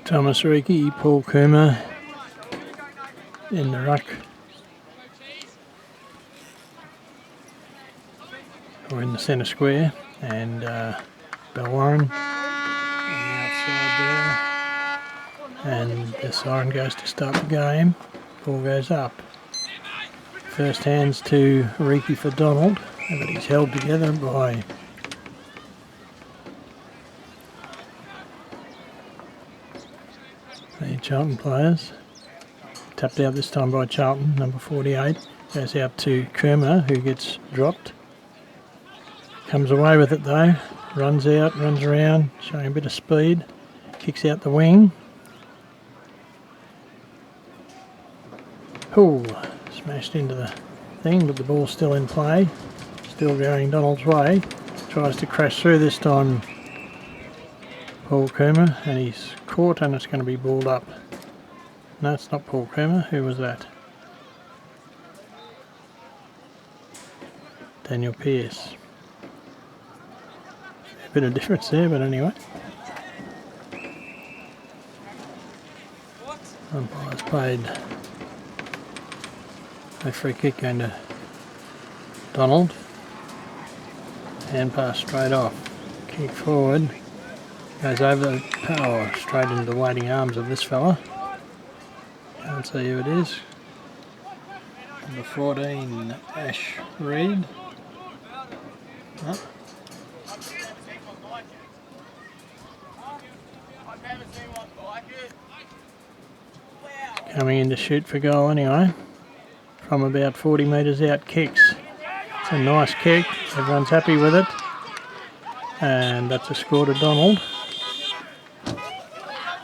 Thomas Reiki, Paul Coomer in the ruck, or in the centre square, and Bell Warren on the outside there, and the siren goes to start the game. Ball goes up. First hands to Reiki for Donald, but he's held together by the Charlton players. Tapped out this time by Charlton, number 48. Goes out to Kermer, who gets dropped. Comes away with it though. Runs out, runs around, showing a bit of speed. Kicks out the wing. Oh, smashed into the thing, but the ball's still in play. Still going Donald's way. Tries to crash through this time, Paul Coomer, and he's caught, and it's going to be balled up. No, it's not Paul Coomer. Who was that? Daniel Pearce. A bit of difference there, but anyway. Umpire's played a free kick going to Donald. Hand pass straight off. Kick forward. Goes over the power straight into the waiting arms of this fella. Can't see who it is. Number 14, Ash Reed. Oh. Coming in to shoot for goal anyway. From about 40 metres out, kicks. It's a nice kick. Everyone's happy with it. And that's a score to Donald.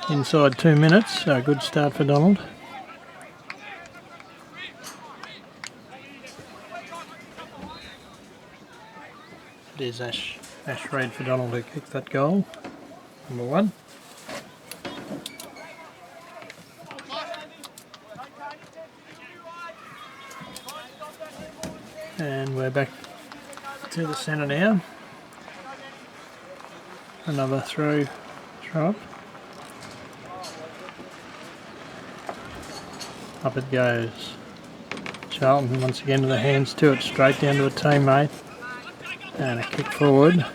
Inside 2 minutes, so a good start for Donald. It is Ash Reid for Donald who kicked that goal, number 1. And we're back to the centre now. Another throw up. Up it goes. Charlton once again to the hands to it, straight down to a teammate. And a kick forward.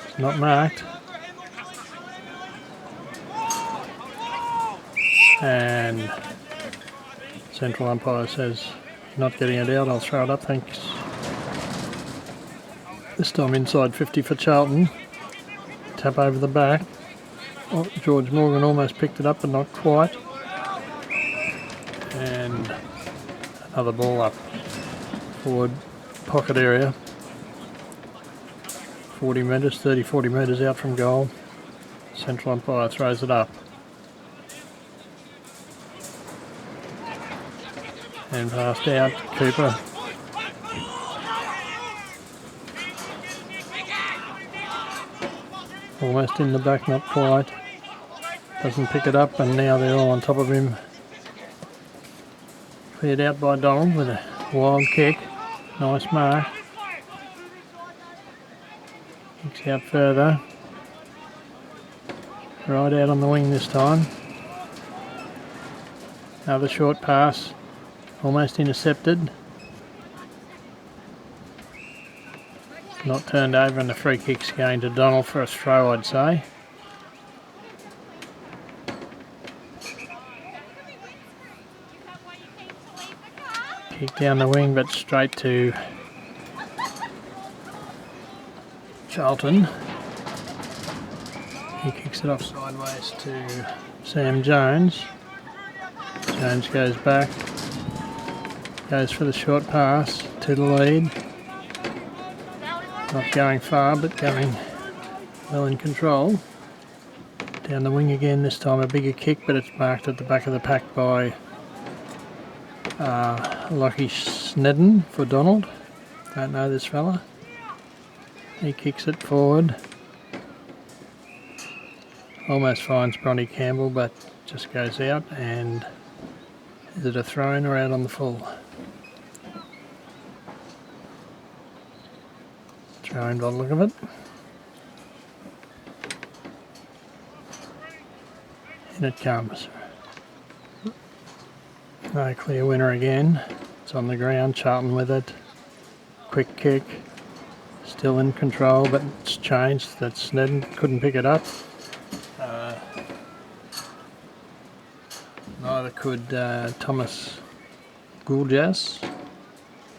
It's not marked. And central umpire says, not getting it out, I'll throw it up, thanks. This time inside 50 for Charlton. Tap over the back. Oh, George Morgan almost picked it up, but not quite. And another ball up. Forward pocket area. 40 metres, 30-40 metres out from goal. Central umpire throws it up. And passed out, Cooper. Almost in the back, not quite. Doesn't pick it up, and now they're all on top of him. Cleared out by Donald with a wild kick. Nice mark. Kicks out further. Right out on the wing this time. Another short pass. Almost intercepted. Not turned over, and the free kick's going to Donald for a throw, I'd say. Kick down the wing, but straight to Charlton. He kicks it off sideways to Sam Jones. Jones goes back. Goes for the short pass to the lead. Not going far, but going well in control. Down the wing again, this time a bigger kick, but it's marked at the back of the pack by Lockie Snedden for Donald. Don't know this fella. He kicks it forward. Almost finds Bronny Campbell, but just goes out. And is it a throw-in or out on the full? Throw-in by the look of it. Net comes. No clear winner again. It's on the ground, Charlton with it. Quick kick. Still in control, but it's changed. That Snedden couldn't pick it up. Neither could Thomas Guljas.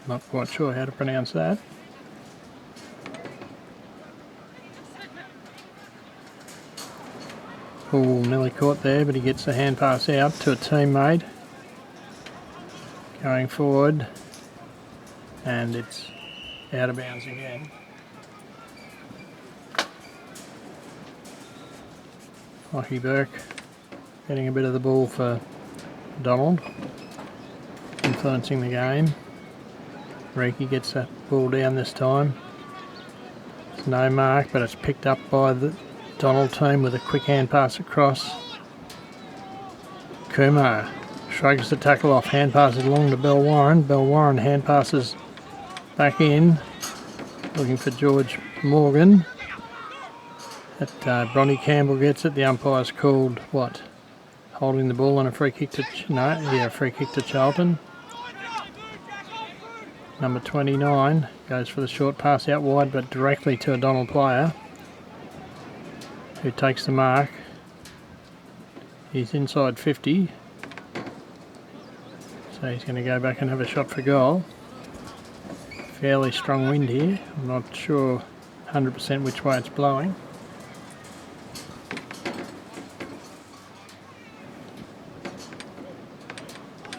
Not quite sure how to pronounce that. Oh, nearly caught there, but he gets the hand pass out to a teammate. Going forward, and it's out of bounds again. Lockie Burke getting a bit of the ball for Donald, influencing the game. Reiki gets that ball down this time. There's no mark, but it's picked up by the Donald team with a quick hand pass across. Kumar shrugs the tackle off, hand passes along to Bell Warren. Bell Warren hand passes back in, looking for George Morgan. That Bronte Campbell gets it. The umpire's called what? Holding the ball on a free kick to free kick to Charlton. Number 29 goes for the short pass out wide, but directly to a Donald player who takes the mark. He's inside 50, so he's going to go back and have a shot for goal. Fairly strong wind here. I'm not sure 100% which way it's blowing.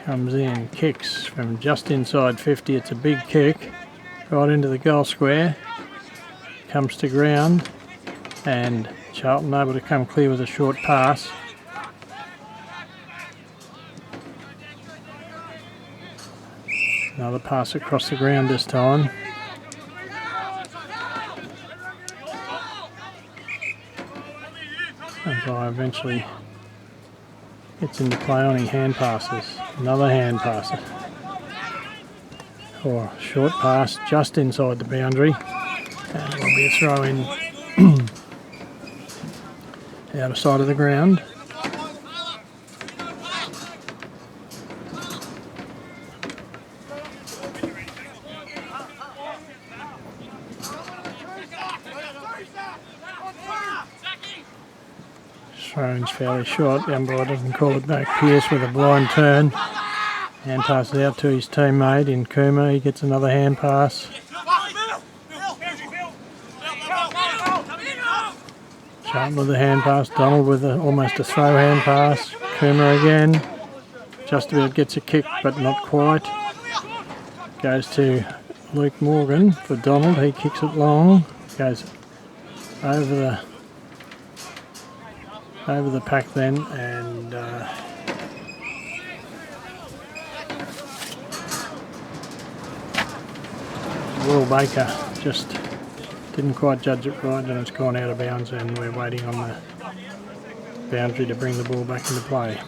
Comes in, kicks from just inside 50. It's a big kick right into the goal square. Comes to ground, and Charlton able to come clear with a short pass. Another pass across the ground this time. Umpire eventually gets into play on his hand passes. Another hand pass. Or short pass just inside the boundary. And it will be a throw in out of sight of the ground. Thrown's fairly short. The umpire doesn't call it back. Pearce with a blind turn. Hand passes out to his teammate in Kuma. He gets another hand pass. Charlton with the hand pass. Donald with almost a throw hand pass. Kuma again. Just about gets a kick, but not quite. Goes to Luke Morgan for Donald. He kicks it long. Goes over the pack then, and Will Baker just didn't quite judge it right, and it's gone out of bounds, and we're waiting on the boundary to bring the ball back into play.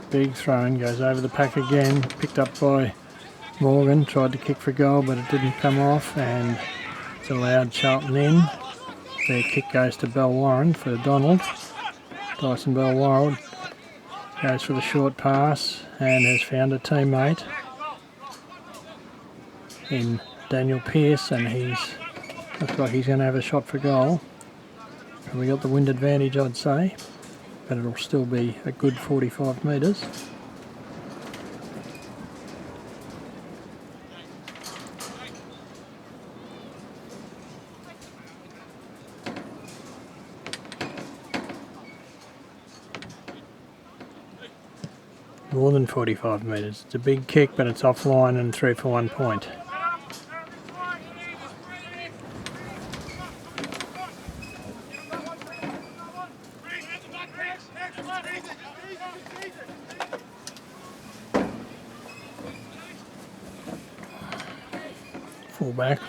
Big throw-in, goes over the pack again, picked up by Morgan, tried to kick for goal, but it didn't come off, and it's allowed Charlton in. Their kick goes to Bell Warren for Donald. Dyson Bell Warren goes for the short pass and has found a teammate in Daniel Pearce, and looks like he's going to have a shot for goal. And we got the wind advantage, I'd say, but it'll still be a good 45 metres. More than 45 metres. It's a big kick, but it's offline and through for 1 point. Full back.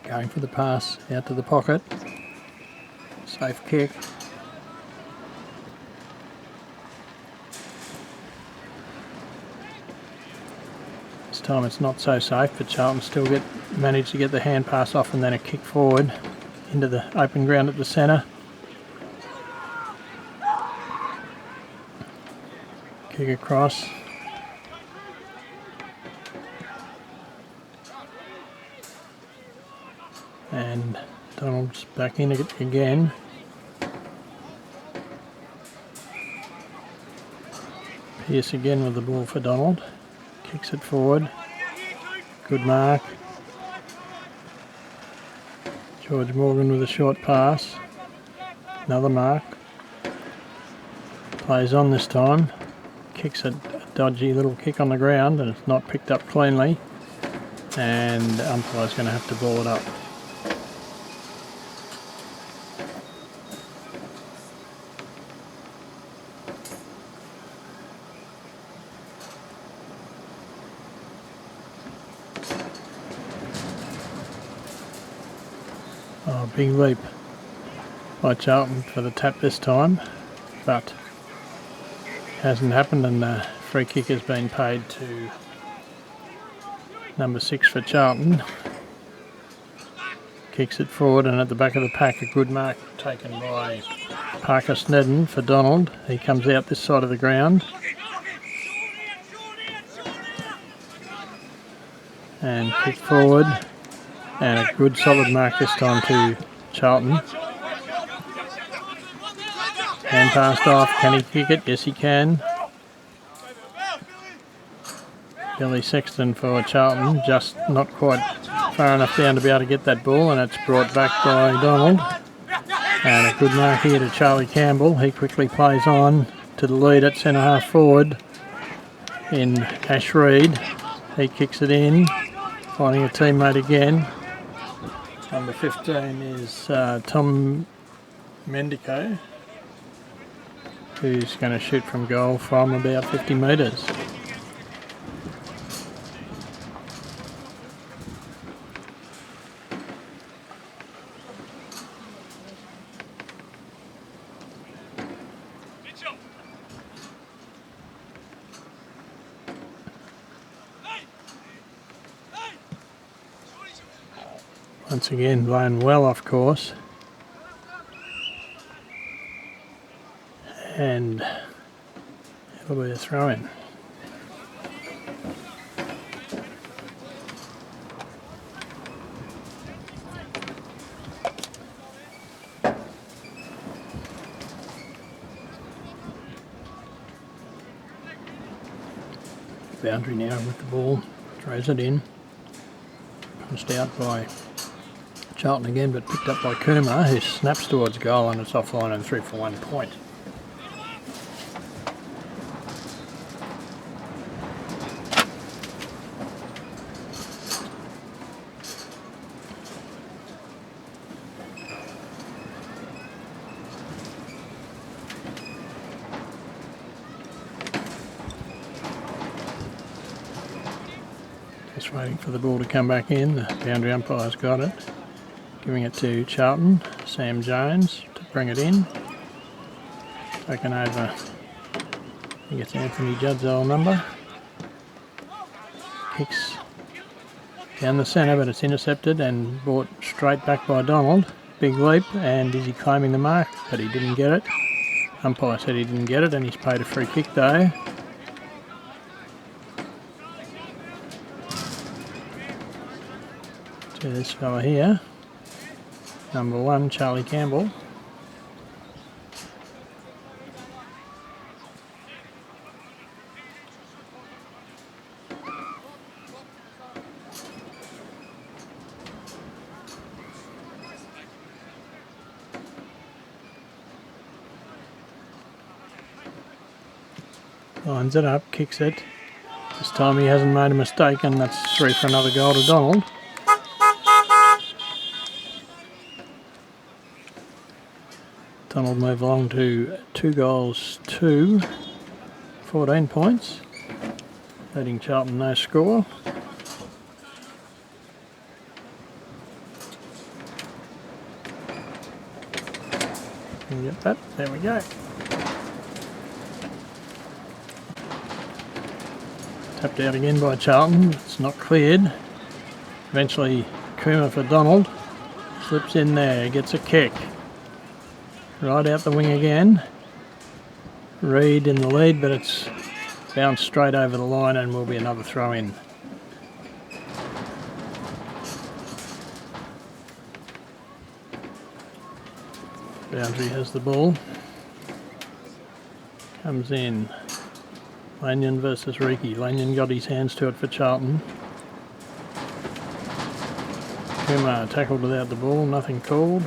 Going for the pass out to the pocket. Safe kick. This time it's not so safe, but Charlton still managed to get the hand pass off and then a kick forward into the open ground at the centre. Kick across. And Donald's back in it again. Pierce again with the ball for Donald. Kicks it forward. Good mark. George Morgan with a short pass. Another mark. Plays on this time. Kicks a dodgy little kick on the ground and it's not picked up cleanly. And the umpire's going to have to ball it up. Oh, big leap by Charlton for the tap this time, but hasn't happened, and the free kick has been paid to number 6 for Charlton. Kicks it forward, and at the back of the pack a good mark taken by Parker Snedden for Donald. He comes out this side of the ground and kick forward. And a good solid mark this time to Charlton. Hand passed off. Can he kick it? Yes, he can. Billy Sexton for Charlton. Just not quite far enough down to be able to get that ball. And it's brought back by Donald. And a good mark here to Charlie Campbell. He quickly plays on to the lead at centre half forward in Ash Reid. He kicks it in. Finding a teammate again. Number 15 is Tom Mendico, who's going to shoot from goal from about 50 metres. Once again, blown well off course. And it'll be a throw in. Boundary now with the ball, throws it in. Punched out by Charlton again, but picked up by Kumar, who snaps towards goal, and it's offline and 3 for 1 point. Just waiting for the ball to come back in. The boundary umpire's got it. Giving it to Charlton, Sam Jones to bring it in. Taken over, he gets Anthony Judd's old number. Kicks down the centre, but it's intercepted and brought straight back by Donald. Big leap, and is he claiming the mark? But he didn't get it. Umpire said he didn't get it, and he's paid a free kick though. To this fella here. Number 1, Charlie Campbell. Lines it up, kicks it. This time he hasn't made a mistake, and that's 3 for another goal to Donald. Donald move along to 2 goals, 14 points, leading Charlton no score. Can you get that? There we go. Tapped out again by Charlton. It's not cleared. Eventually Coomer for Donald. Slips in there, gets a kick. Right out the wing again. Reed in the lead, but it's bounced straight over the line and will be another throw in. Boundary has the ball. Comes in. Lanyon versus Reiki. Lanyon got his hands to it for Charlton. Kumar tackled without the ball, nothing called.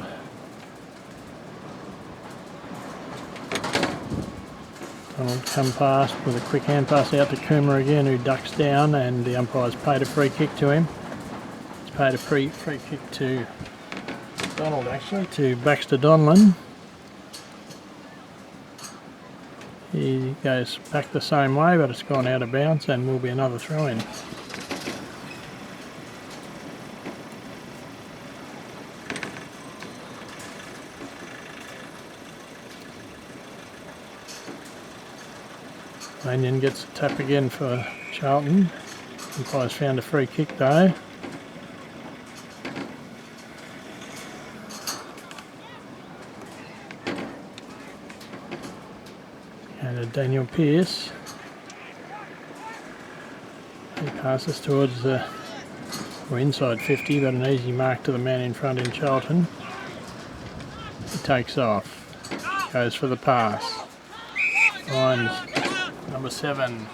Donald come past with a quick hand pass out to Kumar again, who ducks down, and the umpire's paid a free kick to him. He's paid a free kick to Donald, actually, to Baxter Donlan. He goes back the same way, but it's gone out of bounds and will be another throw in. Lanyon gets a tap again for Charlton. Umpire's found a free kick though. And Daniel Pearce. He passes towards the inside 50, but an easy mark to the man in front in Charlton. He takes off. Goes for the pass. Finds number 7.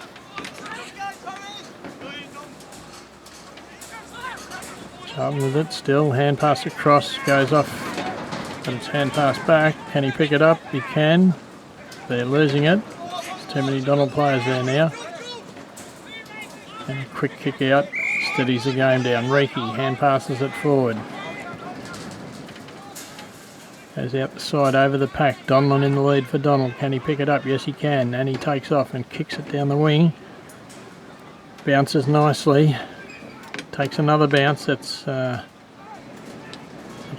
Charlton with it still. Hand pass across. Goes off. But it's hand pass back. Can he pick it up? He can. They're losing it. There's too many Donald players there now. And a quick kick out. Steadies the game down. Reiki hand passes it forward. Goes out the side over the pack. Donlan in the lead for Donald. Can he pick it up? Yes, he can. And he takes off and kicks it down the wing. Bounces nicely. Takes another bounce. That's not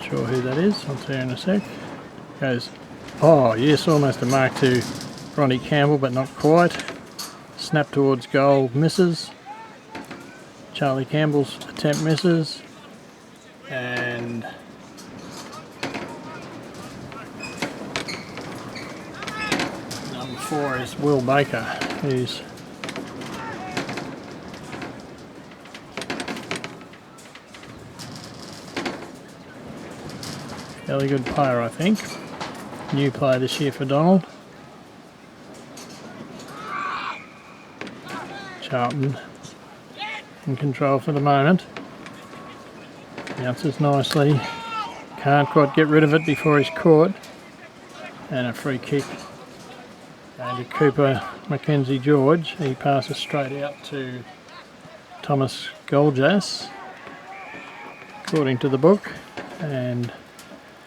sure who that is. I'll tell you in a sec. Goes, oh yes, almost a mark to Ronnie Campbell, but not quite. Snap towards goal, misses. Charlie Campbell's attempt misses. And number 4 is Will Baker, who's a fairly good player, I think. New player this year for Donald. Charlton in control for the moment. Bounces nicely. Can't quite get rid of it before he's caught. And a free kick going to Cooper Mackenzie George. He passes straight out to Thomas Goljas, according to the book. And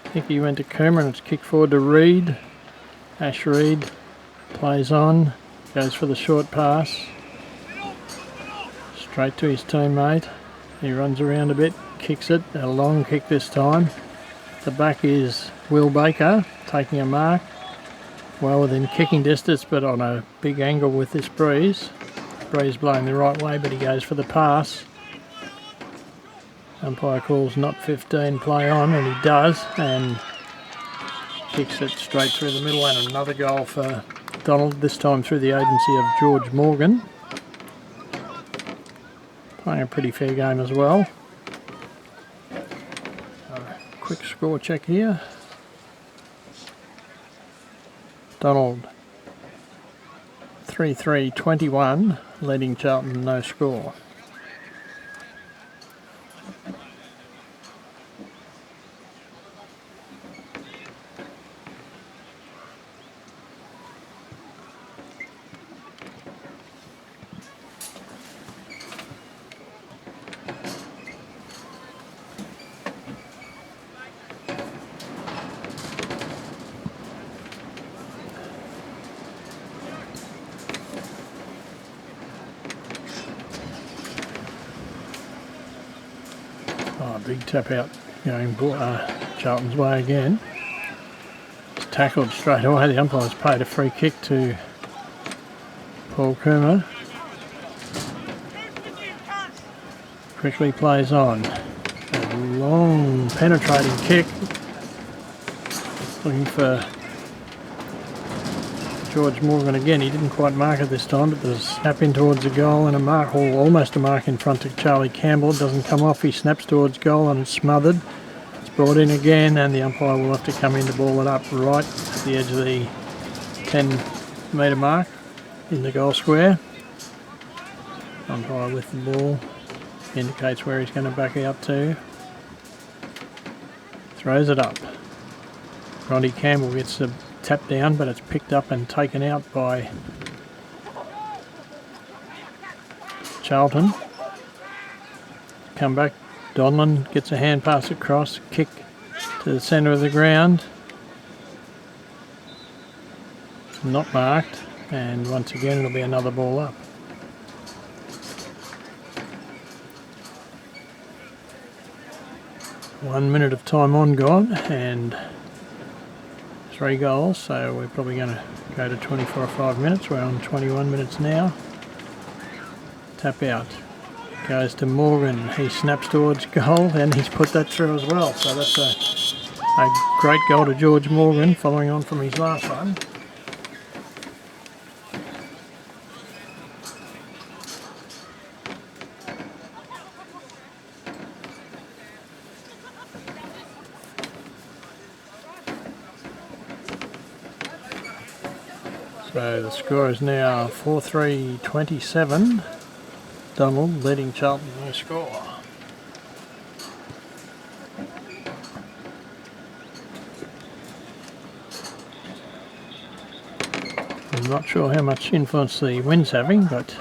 I think he went to Coomer, and it's kicked forward to Reed. Ash Reed plays on, goes for the short pass. Straight to his teammate. He runs around a bit, kicks it, a long kick this time. The back is Will Baker taking a mark. Well within kicking distance, but on a big angle with this breeze. Breeze blowing the right way, but he goes for the pass. Umpire calls not 15, play on, and he does, and kicks it straight through the middle, and another goal for Donald, this time through the agency of George Morgan. Playing a pretty fair game as well. Quick score check here. Donald 3-3-21, leading Charlton no score. Oh, big tap out going Charlton's way again. It's tackled straight away. The umpire's paid a free kick to Paul Coomer. quickly plays on. A long penetrating kick. Looking for George Morgan again. He didn't quite mark it this time, but there's a snap in towards the goal and a mark, or almost a mark in front of Charlie Campbell. It doesn't come off. He snaps towards goal and it's smothered. It's brought in again, and the umpire will have to come in to ball it up right at the edge of the 10-metre mark in the goal square. Umpire with the ball indicates where he's going to back it up to. Throws it up. Ronnie Campbell gets the tap down, but it's picked up and taken out by Charlton. Come back. Donlan gets a hand pass across, kick to the centre of the ground. Not marked, and once again it'll be another ball up. One minute of time on gone and 3 goals, so we're probably going to go to 24 or 5 minutes. We're on 21 minutes now. Tap out. Goes to Morgan. He snaps towards goal and he's put that through as well. So that's a great goal to George Morgan following on from his last one. So the score is now 4-3-27. Donald leading Charlton no score. I'm not sure how much influence the wind's having, but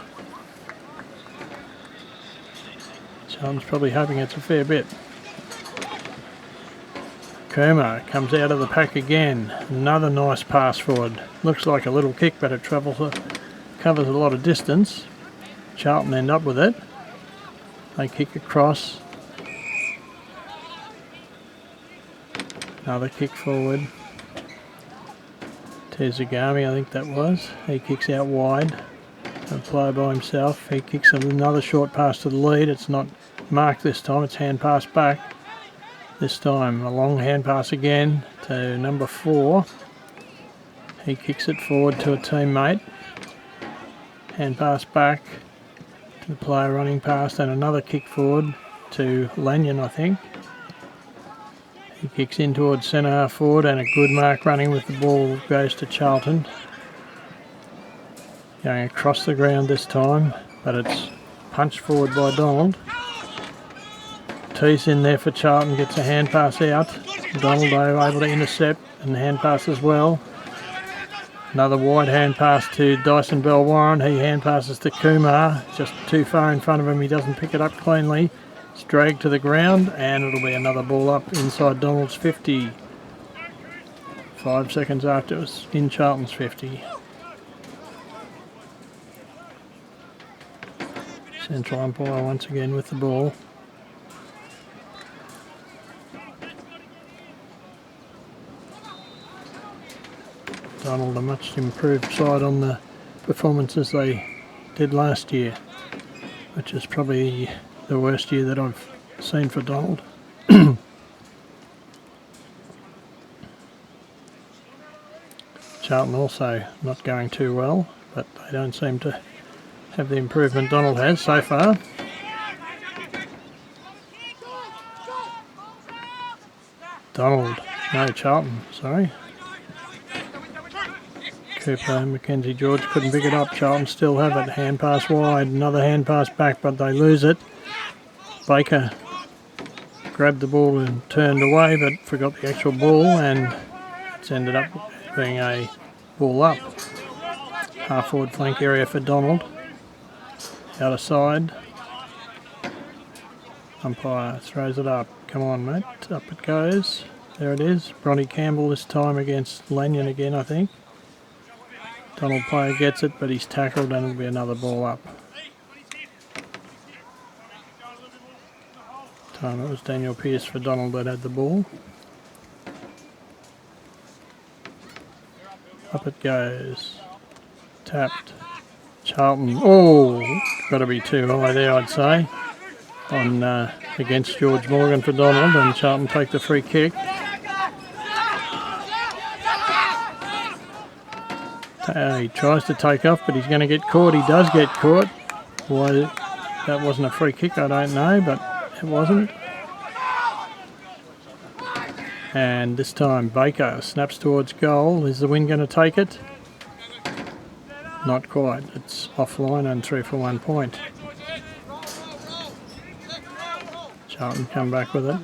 Charlton's probably hoping it's a fair bit. Kumar comes out of the pack again. Another nice pass forward. Looks like a little kick, but it covers a lot of distance. Charlton end up with it. They kick across. Another kick forward. Tezagami, I think that was. He kicks out wide. A player by himself. He kicks another short pass to the lead. It's not marked this time. It's hand pass back. This time a long hand pass again to number 4. He kicks it forward to a teammate. Hand pass back to the player running past, and another kick forward to Lanyon, I think. He kicks in towards centre half forward, and a good mark running with the ball goes to Charlton. Going across the ground this time, but it's punched forward by Donald. Tees in there for Charlton, gets a hand pass out. Donald though able to intercept and hand pass as well. Another wide hand pass to Dyson Bell-Warren. He hand passes to Kumar, just too far in front of him. He doesn't pick it up cleanly. It's dragged to the ground, and it'll be another ball up inside Donald's 50. 5 seconds after it was in Charlton's 50. Central umpire once again with the ball. Donald a much improved side on the performances they did last year, which is probably the worst year that I've seen for Donald. Charlton also not going too well, but they don't seem to have the improvement Donald has so far. Donald, no, Charlton, sorry. Cooper, Mackenzie George couldn't pick it up. Charlton still have it. Hand pass wide. Another hand pass back, but they lose it. Baker grabbed the ball and turned away, but forgot the actual ball, and it's ended up being a ball up. Half forward flank area for Donald. Out of side. Umpire throws it up. Come on, mate. Up it goes. There it is. Bronny Campbell this time against Lanyon again, I think. Donald player gets it, but he's tackled, and it'll be another ball up. Time it was Daniel Pearce for Donald that had the ball. Up it goes. Tapped. Charlton. Oh, got to be too high there, I'd say. on against George Morgan for Donald, and Charlton take the free kick. He tries to take off, but he's going to get caught. He does get caught. Why that wasn't a free kick, I don't know, but it wasn't. And this time Baker snaps towards goal. Is the wind going to take it? Not quite. It's offline and through for 1 point. Charlton come back with it.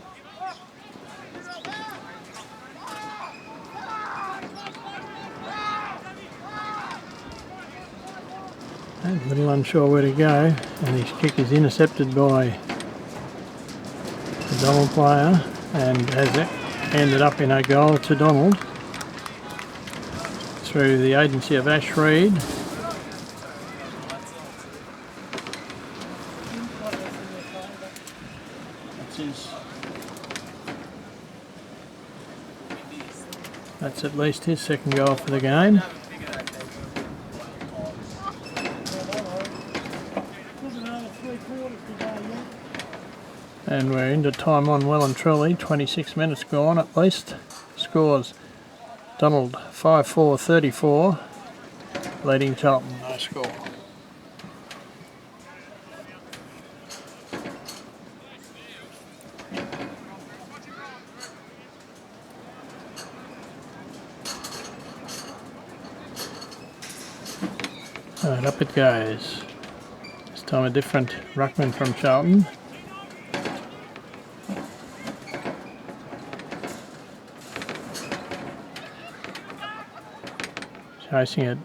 And a little unsure where to go, and his kick is intercepted by the Donald player and has ended up in a goal to Donald through the agency of R03. That's at least his second goal for the game. And we're into time on well and truly, 26 minutes gone at least. Scores Donald 5-4-34, leading Charlton no score. Right, up it goes. This time a different ruckman from Charlton. Chasing it.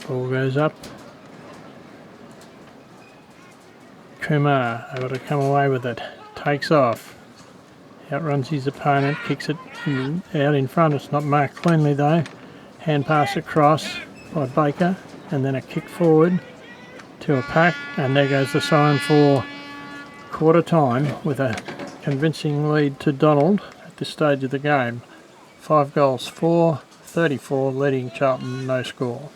Ball goes up. Kumar able to come away with it. Takes off. Outruns his opponent. Kicks it out in front. It's not marked cleanly though. Hand pass across by Baker, and then a kick forward to a pack, and there goes the sign for quarter time with a convincing lead to Donald at this stage of the game. 5 goals, 4-34, leading Charlton no score.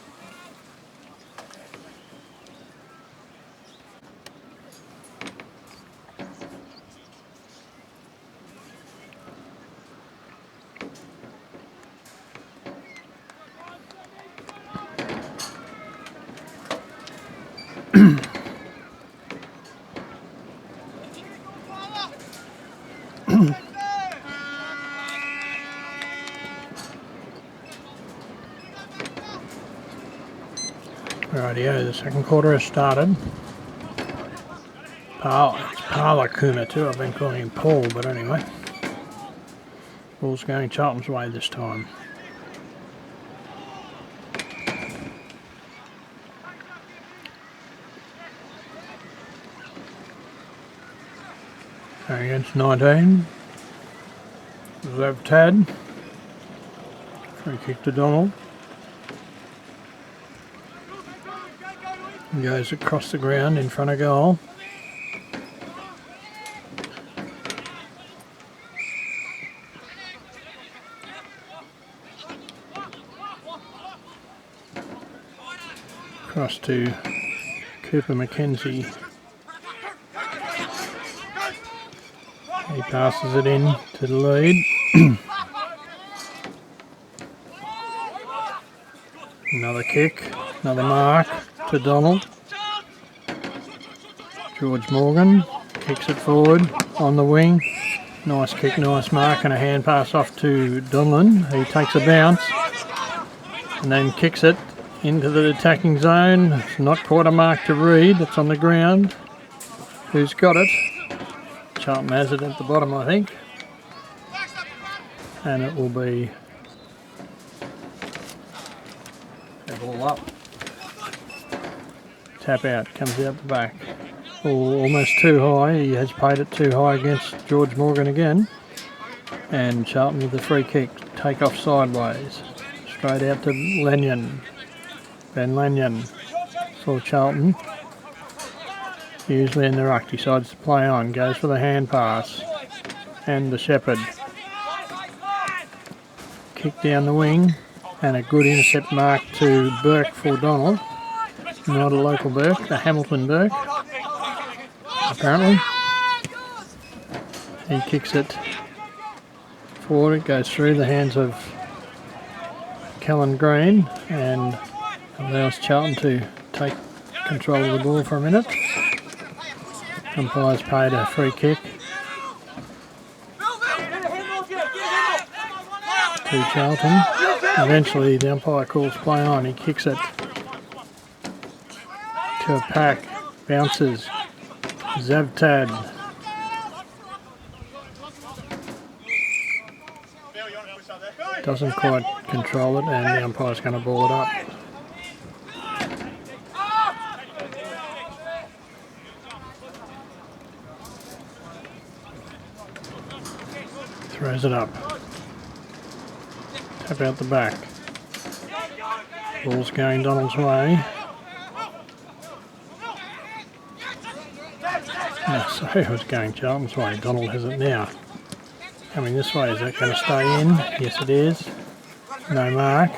Rightio, the second quarter has started. It's Parla Kuma too, I've been calling him Paul, but anyway. Ball's going Charlton's way this time. Going against 19. Reserve Tad. Free kick to Donald. Goes across the ground in front of goal. Across to Cooper McKenzie. He passes it in to the lead. Another kick, another mark to Donald. George Morgan kicks it forward on the wing. Nice kick, nice mark, and a hand pass off to Donlan. He takes a bounce and then kicks it into the attacking zone. It's not quite a mark to read. It's on the ground. Who's got it? Charlton has it at the bottom, I think. And it will be a ball up. Tap out, comes out the back. Oh, almost too high. He has paid it too high against George Morgan again. And Charlton with the free kick. Take off sideways. Straight out to Lanyon. Ben Lanyon for Charlton. Usually in the ruck, decides to play on, goes for the hand pass. And the shepherd. Kick down the wing. And a good intercept mark to Burke for Donald. Not a local Burke, a Hamilton Burke. Apparently. He kicks it forward. It goes through the hands of Callan Green and allows Charlton to take control of the ball for a minute. Umpires paid a free kick to Charlton. Eventually the umpire calls play on. He kicks it to a pack. Bounces. Zavtad. Doesn't quite control it, and the umpire's going to ball it up. Throws it up. Tap out the back. Ball's going Donald's way. No, sorry, it was going Charlton's way. Donald has it now. Coming this way, is that going to stay in? Yes it is. No mark.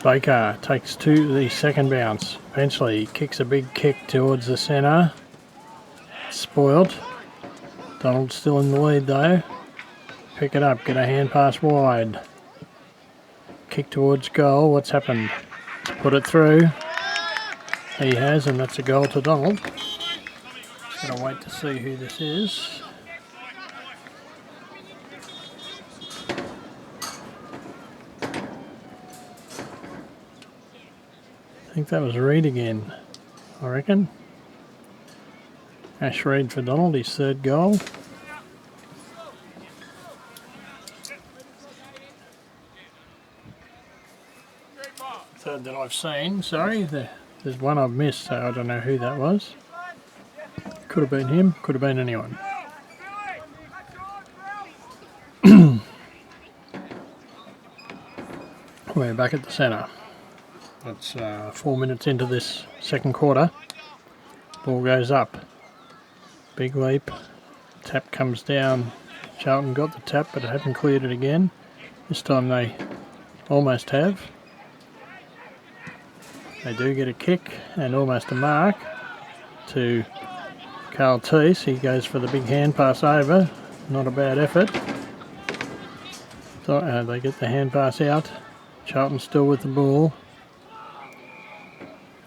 Baker takes to the second bounce. Eventually kicks a big kick towards the centre. Spoilt. Donald's still in the lead though. Pick it up, get a hand pass wide. Kick towards goal. What's happened? Put it through. He has, and that's a goal to Donald. Gotta wait to see who this is. I think that was Reid again, I reckon. Ash Reid for Donald, his third goal. Third that I've seen, sorry. There's one I've missed, so I don't know who that was. Could have been him, could have been anyone. We're back at the centre. That's 4 minutes into this second quarter. Ball goes up. Big leap. Tap comes down. Charlton got the tap, but haven't cleared it again. This time they almost have. They do get a kick and almost a mark to Carl Teese. He goes for the big hand pass over. Not a bad effort. So, they get the hand pass out. Charlton still with the ball.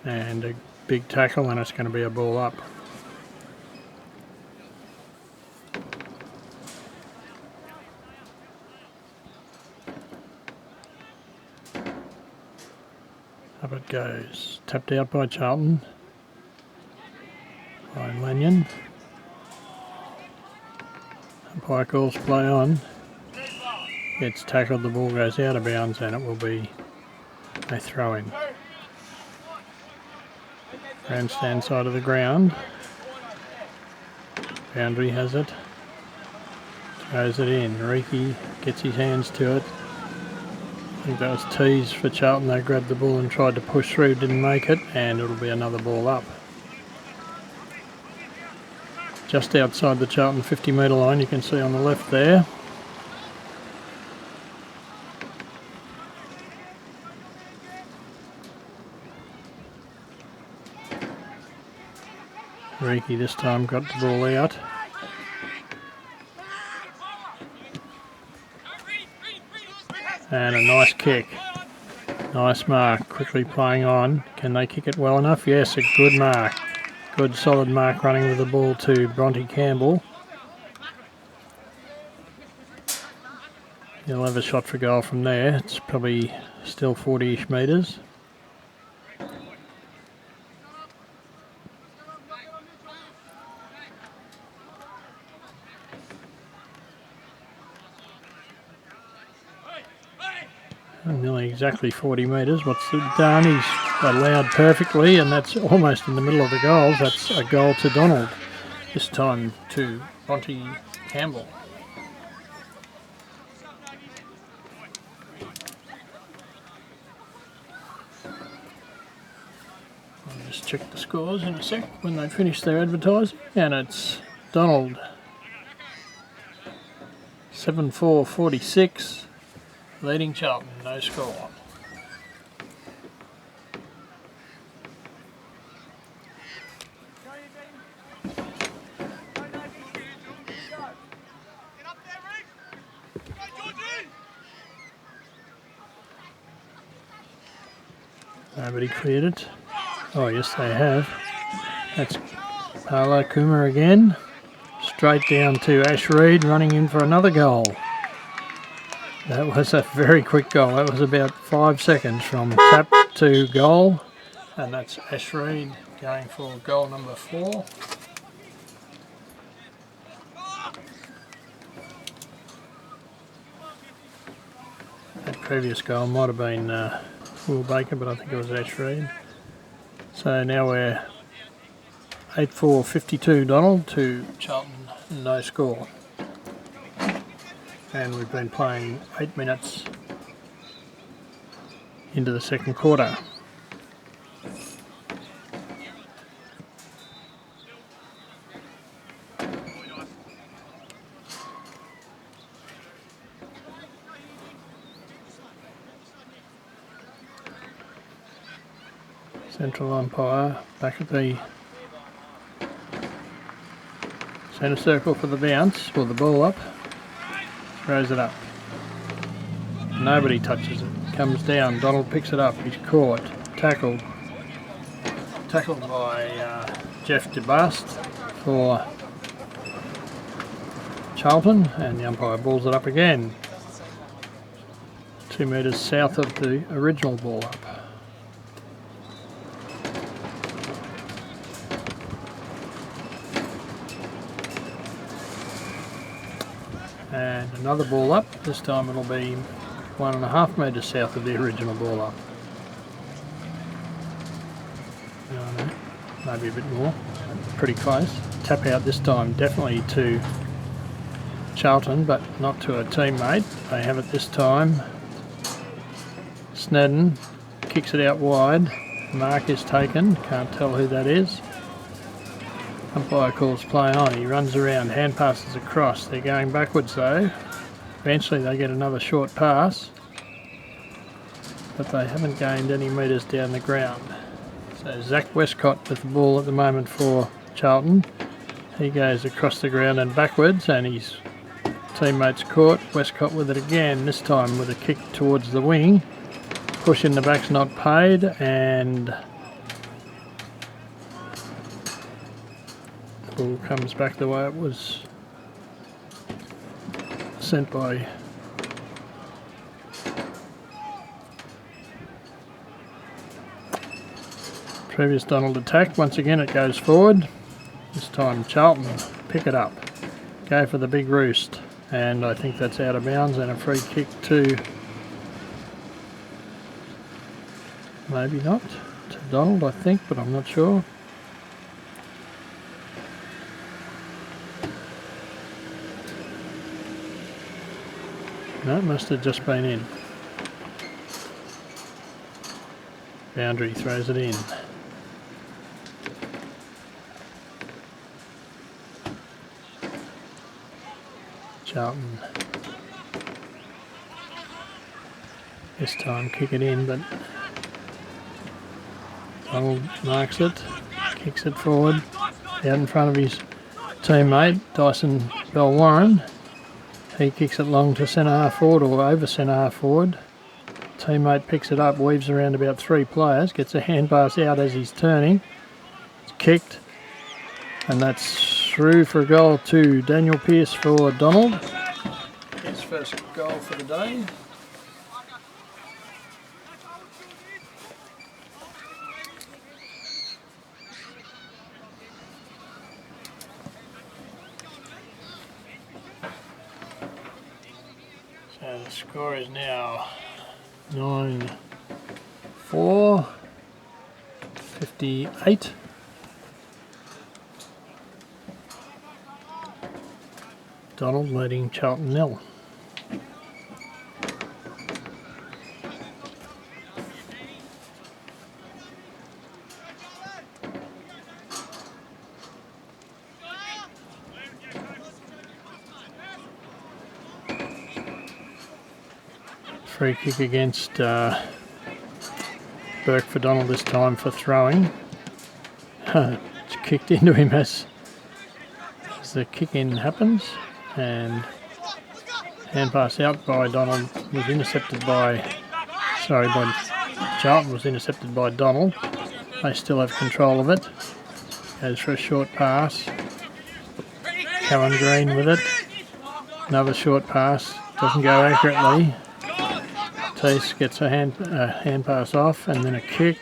And a big tackle, and it's going to be a ball up. Up it goes. Tapped out by Charlton. By Lanyon. Umpire calls play on. Gets tackled, the ball goes out of bounds, and it will be a throw-in. Grandstand side of the ground. Boundary has it. Throws it in. Reiki gets his hands to it. I think that was Teese for Charlton. They grabbed the ball and tried to push through, didn't make it, and it'll be another ball up. Just outside the Charlton 50-metre line, you can see on the left there. Reiki this time got the ball out. And a nice kick. Nice mark. Quickly playing on. Can they kick it well enough? Yes, a good mark. Good solid mark running with the ball to Bronte Campbell. He'll have a shot for goal from there. It's probably still 40-ish metres. Nearly exactly 40 metres. What's it done? He's allowed perfectly, and that's almost in the middle of the goals. That's a goal to Donald. This time to Bronte Campbell. just check the scores in a sec when they finish their advertising. And it's Donald 7-4-46 leading Charlton, no score. Nobody cleared it. Oh yes they have. That's Paolo Kuma again. Straight down to Ash Reid, running in for another goal. That was a very quick goal. That was about 5 seconds from tap to goal. And that's Ash Reid going for goal number 4. That previous goal might have been Will Baker, but I think it was Ash Reid. So now we're 8-4-52 Donald to Charlton, no score. And we've been playing 8 minutes into the second quarter. Central umpire back at the centre circle for the bounce, or the ball up, throws it up. Nobody touches it. Comes down, Donald picks it up, he's caught, tackled by Jeff DeBust for Charlton, and the umpire balls it up again, 2 metres south of the original ball up. And another ball up, this time it'll be 1.5 metres south of the original ball up. No, maybe a bit more, pretty close. Tap out this time, definitely to Charlton, but not to a teammate. They have it this time. Snedden kicks it out wide, mark is taken, can't tell who that is. Umpire calls play on, he runs around, hand passes across, they're going backwards though. Eventually they get another short pass, but they haven't gained any metres down the ground. So Zach Westcott with the ball at the moment for Charlton. He goes across the ground and backwards, and his teammates caught. Westcott with it again, this time with a kick towards the wing. Push in the back's not paid, and the ball comes back the way it was sent by previous Donald attack. Once again it goes forward. This time Charlton pick it up, go for the big roost, and I think that's out of bounds, and a free kick to, maybe not, to Donald I think, but I'm not sure. No, it must have just been in. Boundary throws it in. Charlton this time kick it in, but Donald marks it, kicks it forward, out in front of his teammate Dyson Bell-Warren. He kicks it long to centre half forward, or over centre half forward. Teammate picks it up, weaves around about 3 players, gets a hand pass out as he's turning. It's kicked, and that's through for a goal to Daniel Pearce for Donald. His first goal for the day. So the score is now 9-4-58. Donald leading Charlton 0. free kick against Burke for Donald this time for throwing. It's kicked into him as the kick-in happens, and hand pass out by Donald was intercepted by Charlton was intercepted by Donald. They still have control of it. Goes for a short pass. Callan Green with it. Another short pass. Doesn't go accurately. Teese gets a hand pass off, and then a kick.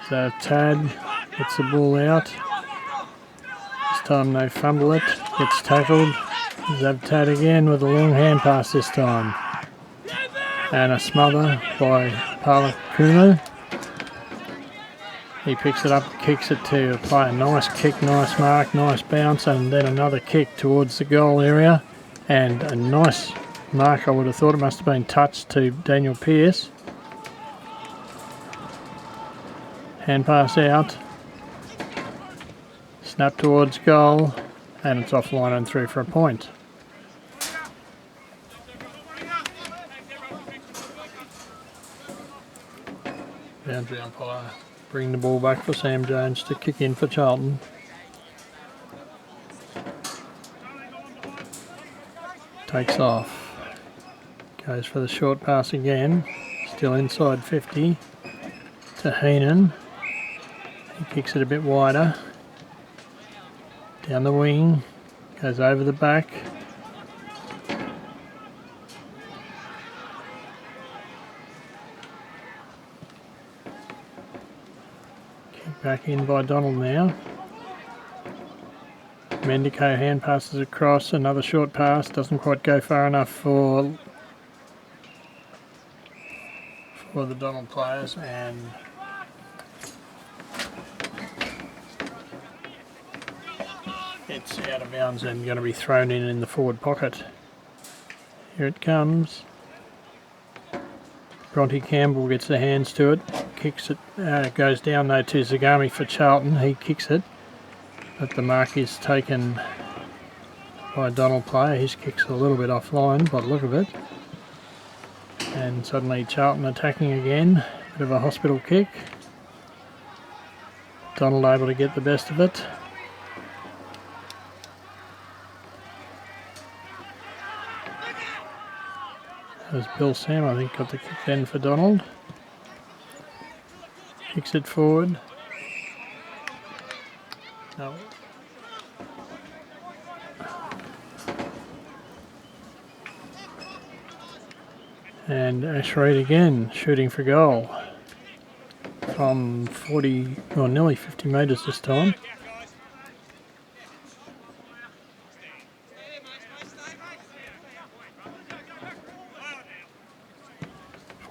So Tad gets the ball out. This time they fumble it. Gets tackled. Zav Tad again with a long hand pass this time. And a smother by Palakunu. He picks it up, kicks it to a player. Nice kick, nice mark, nice bounce, and then another kick towards the goal area. And a nice mark, I would have thought. It must have been touched to Daniel Pearce. Hand pass out. Snap towards goal. And it's offline and through for a point. Boundary umpire bring the ball back for Sam Jones to kick in for Charlton. Takes off. Goes for the short pass again. Still inside 50 to Heenan. He kicks it a bit wider. Down the wing. Goes over the back. Back in by Donald now. Mendico hand passes across, another short pass, doesn't quite go far enough for the Donald players, and it's out of bounds and going to be thrown in the forward pocket. Here it comes. Bronte Campbell gets the hands to it. Kicks it, goes down though to Zagami for Charlton. He kicks it, but the mark is taken by a Donald player. His kick's a little bit offline by the look of it. And suddenly Charlton attacking again. Bit of a hospital kick. Donald able to get the best of it. That was Bill Sam, I think, got the kick then for Donald. Kicks it forward. No. And Ash Reid again shooting for goal from 40 or nearly 50 metres this time.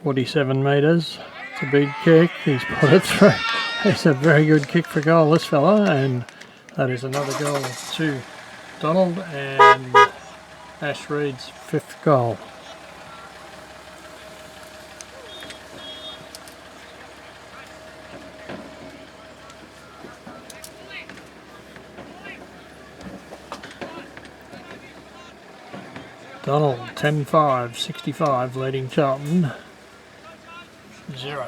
.47 metres. It's a big kick. He's put it through. It's a very good kick for goal, this fella, and that is another goal to Donald and Ash Reid's 5th goal. Donald 10-5, 65, leading Charlton 0.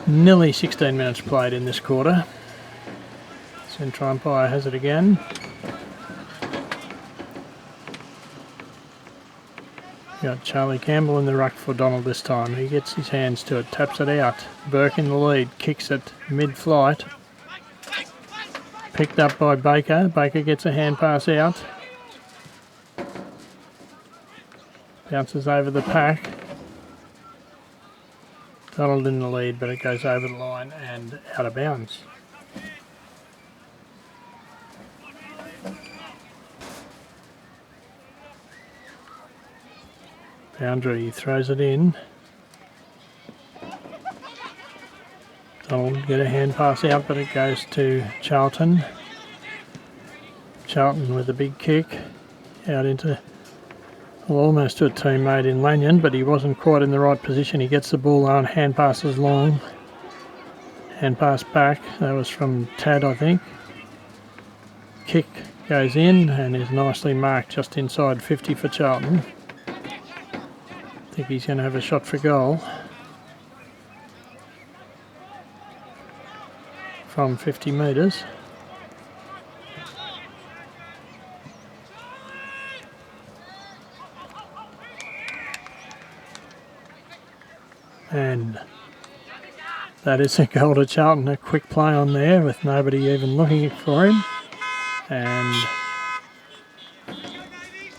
Nearly 16 minutes played in this quarter. Central umpire has it again. Got Charlie Campbell in the ruck for Donald this time. He gets his hands to it, taps it out. Burke in the lead, kicks it mid-flight. Picked up by Baker. Baker gets a hand pass out. Bounces over the pack. Donald in the lead, but it goes over the line and out of bounds. Boundary throws it in. Donald get a hand pass out, but it goes to Charlton. Charlton with a big kick out into, well, almost to a teammate in Lanyon, but he wasn't quite in the right position. He gets the ball on, hand passes long. Hand pass back. That was from Tad, I think. Kick goes in and is nicely marked just inside 50 for Charlton. I think he's going to have a shot for goal from 50 metres. And that is a goal to Charlton. A quick play on there with nobody even looking for him. And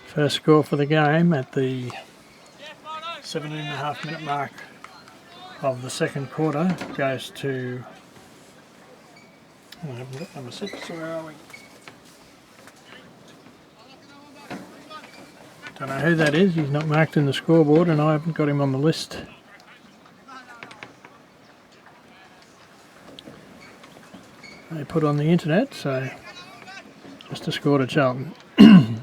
first score for the game at the 7.5 minute mark of the second quarter goes to number 6. Where are we? Don't know who that is. He's not marked in the scoreboard and I haven't got him on the list. They put on the internet, so just a score to Charlton. Ball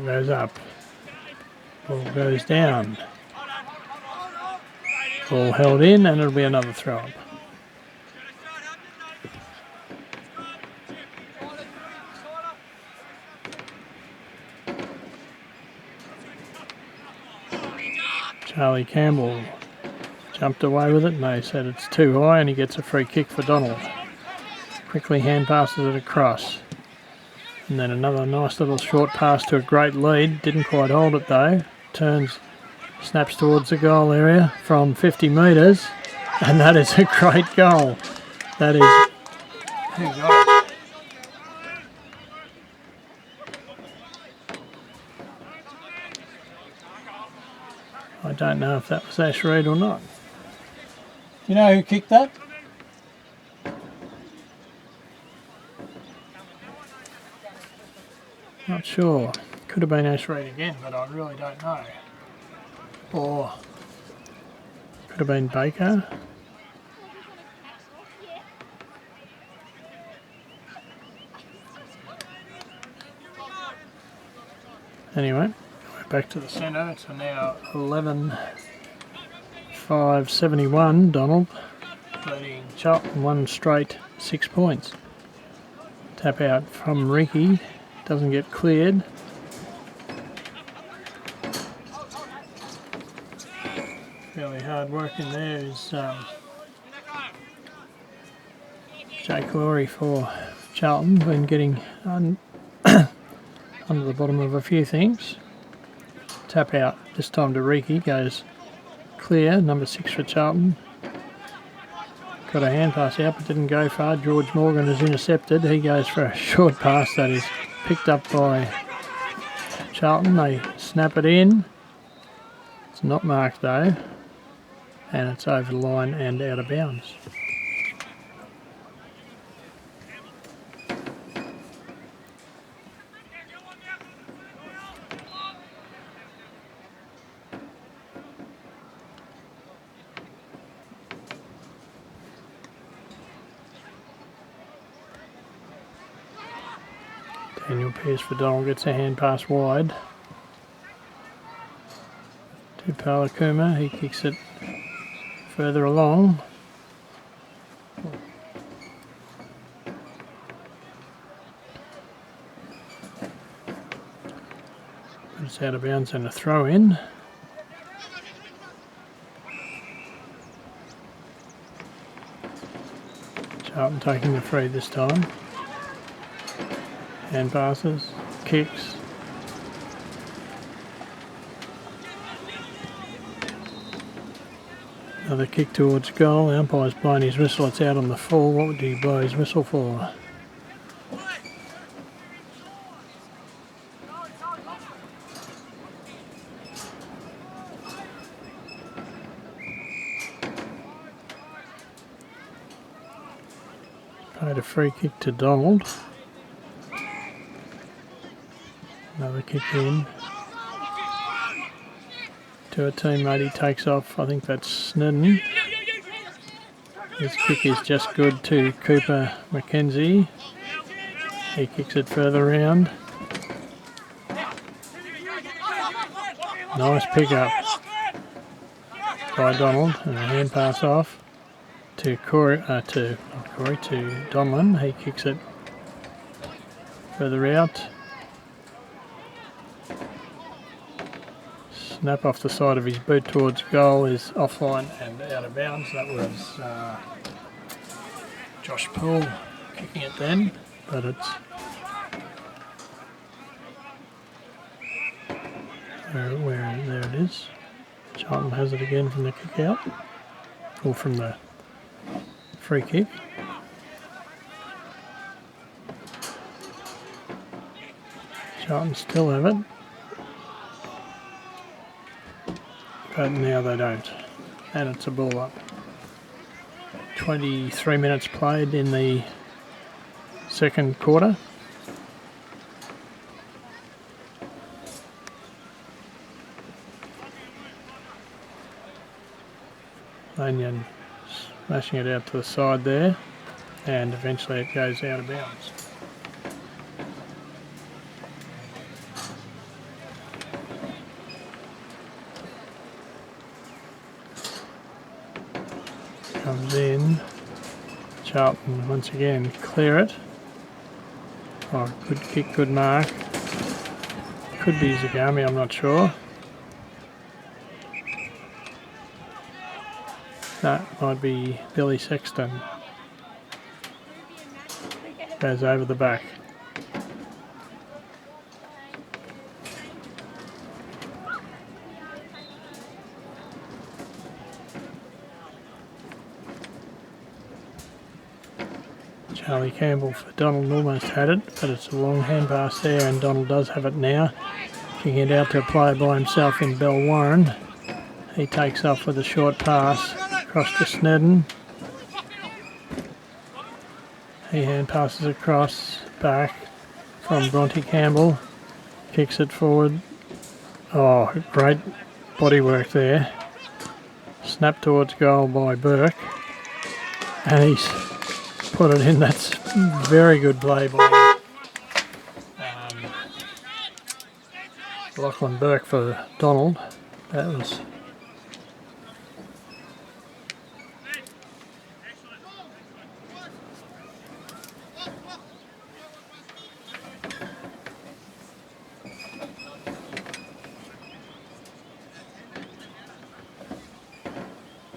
goes up, ball goes down, ball held in and it'll be another throw up. Charlie Campbell jumped away with it and they said it's too high and he gets a free kick for Donald. Quickly hand passes it across. And then another nice little short pass to a great lead. Didn't quite hold it though. Turns, snaps towards the goal area from 50 metres. And that is a great goal. That is... Who got it? I don't know if that was Ash Reid or not. You know who kicked that? Not sure. Could have been Ash Reid again, but I really don't know. Or could have been Baker. Anyway. Back to the centre, it's now 11-5-71, Donald, leading Charlton 1 straight 6 points. Tap out from Ricky, doesn't get cleared. Fairly hard work in there is Jake Laurie for Charlton, been getting under the bottom of a few things. Tap out, this time to Riki, goes clear, number 6 for Charlton. Got a hand pass out but didn't go far. George Morgan is intercepted. He goes for a short pass that is picked up by Charlton. They snap it in. It's not marked though. And it's over the line and out of bounds. Daniel Pearce for Donald gets a hand pass wide to Palakuma. He kicks it further along. It's out of bounds and a throw in. Charlton taking the free this time. Hand passes, kicks. Another kick towards goal. The umpire's blown his whistle. It's out on the full. What would he blow his whistle for? Paid a free kick to Donald. Another kick in to a teammate. He takes off. I think that's Snedden. His kick is just good to Cooper McKenzie. He kicks it further round. Nice pickup by Donald, and a hand pass off to to Donlan. He kicks it further out. Snap off the side of his boot towards goal is offline and out of bounds. That was Josh Poole kicking it then, but it's there it is. Charlton has it again from the kick out, or from the free kick. Charlton still have it, but now they don't, and it's a ball up. 23 minutes played in the second quarter. Lanyon smashing it out to the side there, and eventually it goes out of bounds. Comes in. Charlton once again clear it. Oh, good kick, good mark. Could be Zagami, I'm not sure. That might be Billy Sexton. Goes over the back. Charlie Campbell for Donald almost had it, but it's a long hand pass there, and Donald does have it now. Kicking it out to a player by himself in Bell Warren. He takes off with a short pass across to Snedden. He hand passes across back from Bronte Campbell. Kicks it forward. Oh, great body work there. Snap towards goal by Burke. And he's put it in. That's very good play by Lachlan Burke for Donald. That was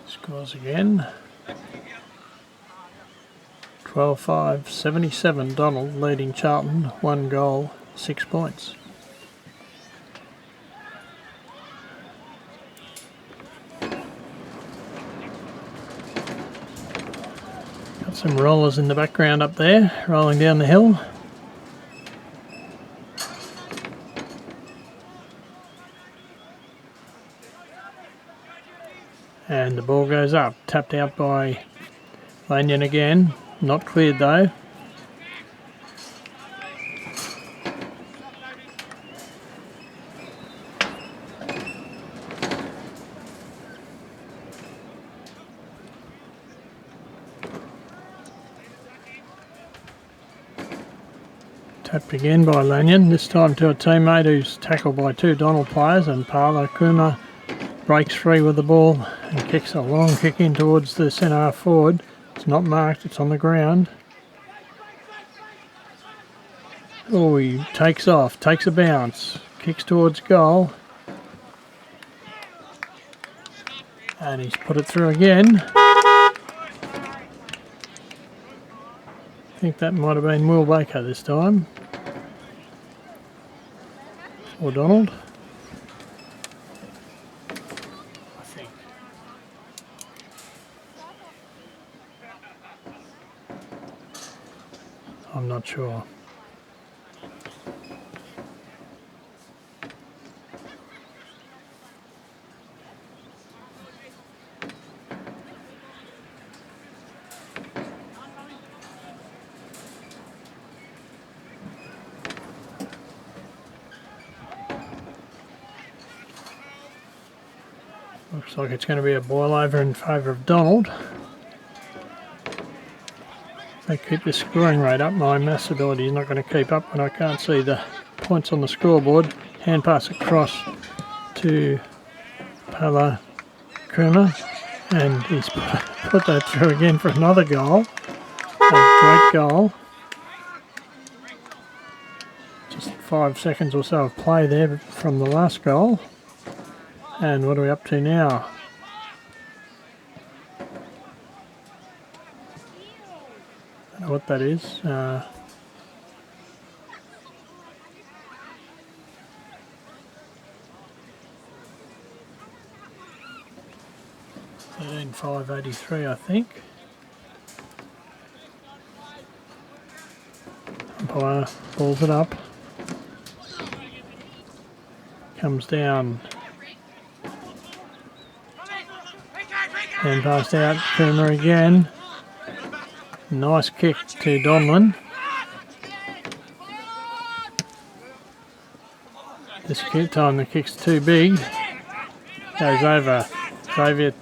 scores again. 12-5, 77 Donald leading Charlton, 1 goal, 6 points. Got some rollers in the background up there, rolling down the hill. And the ball goes up, tapped out by Lanyon again, not cleared though. Tapped again by Lanyon, this time to a teammate who's tackled by 2 Donald players, and Paolo Kuma breaks free with the ball and kicks a long kick in towards the centre half forward. It's not marked, it's on the ground. Oh, he takes off, takes a bounce, kicks towards goal. And he's put it through again. I think that might have been Will Baker this time. Or Donald. I think. I'm not sure. Looks like it's going to be a boil over in favour of Donald. If they keep this scoring rate up, my maths ability is not going to keep up when I can't see the points on the scoreboard. Hand pass across to Pala Kuma, and he's put that through again for another goal. A great goal. Just 5 seconds or so of play there from the last goal. And what are we up to now? I don't know what that is. 13.583, I think. Umpire balls it up. Comes down. And passed out. Kuma again. Nice kick to Donlan. This time the kick's too big. Goes over. Xavier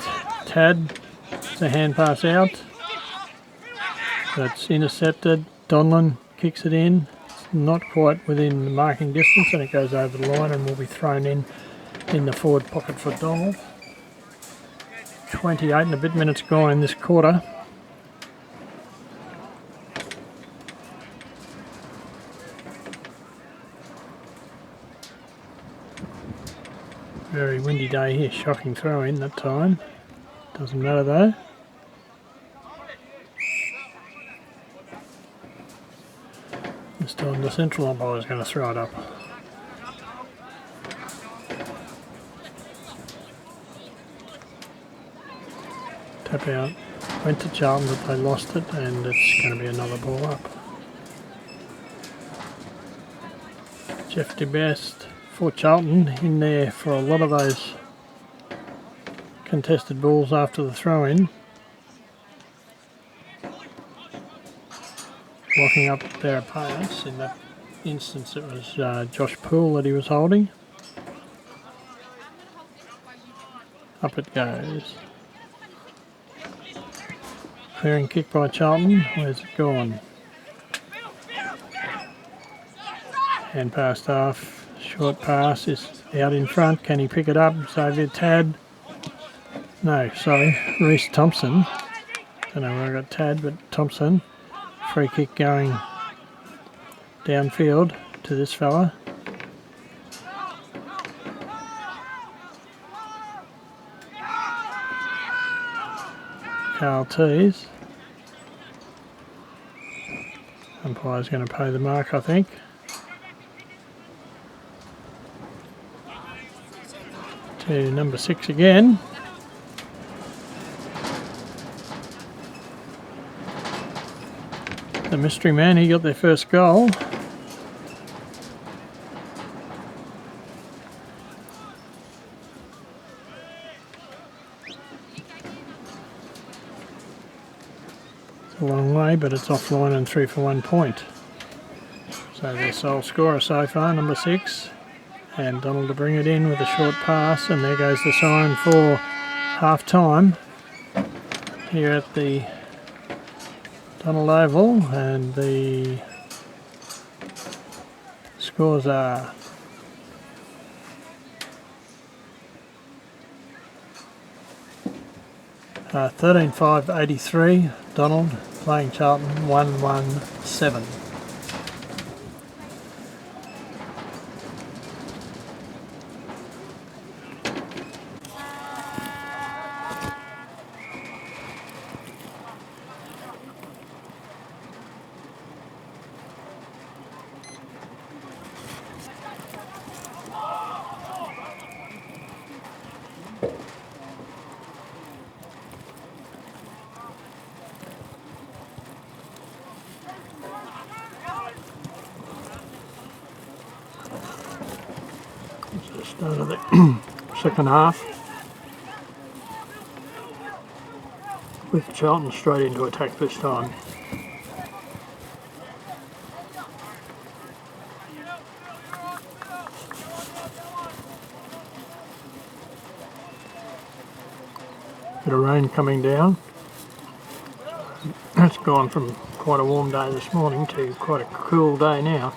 Tad. It's a hand pass out. That's intercepted. Donlan kicks it in. It's not quite within the marking distance, and it goes over the line and will be thrown in the forward pocket for Donald. 28 and a bit minutes gone in this quarter. Very windy day here, shocking throw in that time. Doesn't matter though. This time the central umpire is going to throw it up. Tap out. Went to Charlton, but they lost it, and it's going to be another ball up. Jeff DeBest for Charlton in there for a lot of those contested balls after the throw-in. Locking up their opponents. In that instance it was Josh Poole that he was holding. Up it goes. Clearing kick by Charlton. Where's it gone? Hand passed off. Short pass is out in front. Can he pick it up? Xavier Tad. No, sorry. Reece Thompson. Don't know where I got Tad, but Thompson. Free kick going downfield to this fella. Carl Tees. Umpire's going to pay the mark, I think. To number 6 again. The mystery man, he got their first goal. It's a long way, but it's offline and 3 for 1 point. So their sole scorer so far, number 6. And Donald to bring it in with a short pass, and there goes the sign for half time here at the Donald Oval, and the scores are 13.583. Donald playing Charlton 1-1-7. Start of the second half with Charlton straight into attack this time. Bit of rain coming down. It's gone from quite a warm day this morning to quite a cool day now.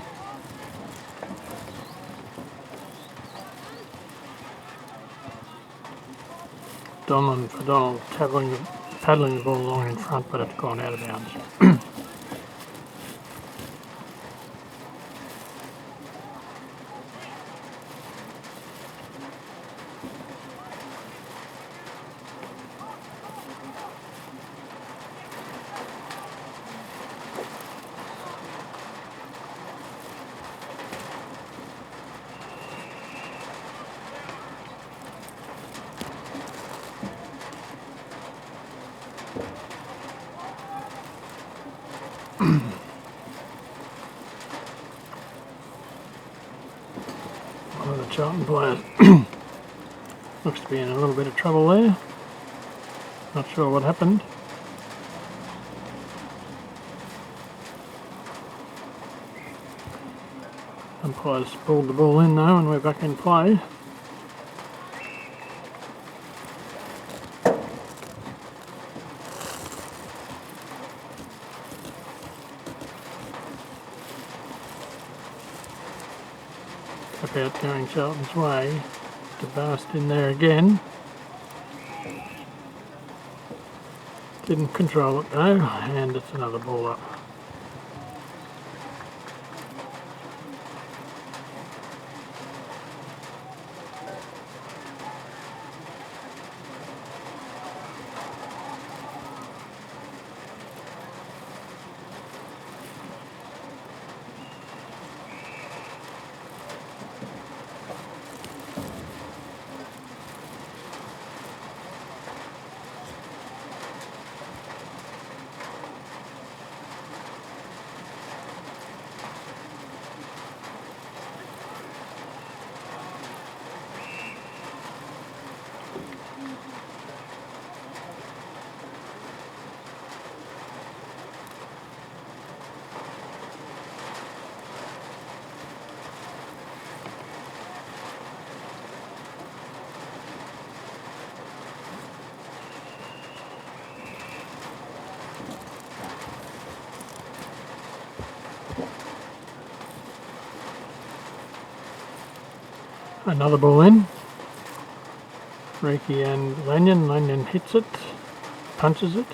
Donald for Donald paddling the ball along in front, but it's gone out of bounds. One of the Charlton players looks to be in a little bit of trouble there. Not sure what happened. Umpire's pulled the ball in though, and we're back in play. Cup out going Charlton's way. To burst in there again. Didn't control it though, and it's another ball up. Another ball in. Reiki and Lanyon hits it, punches it,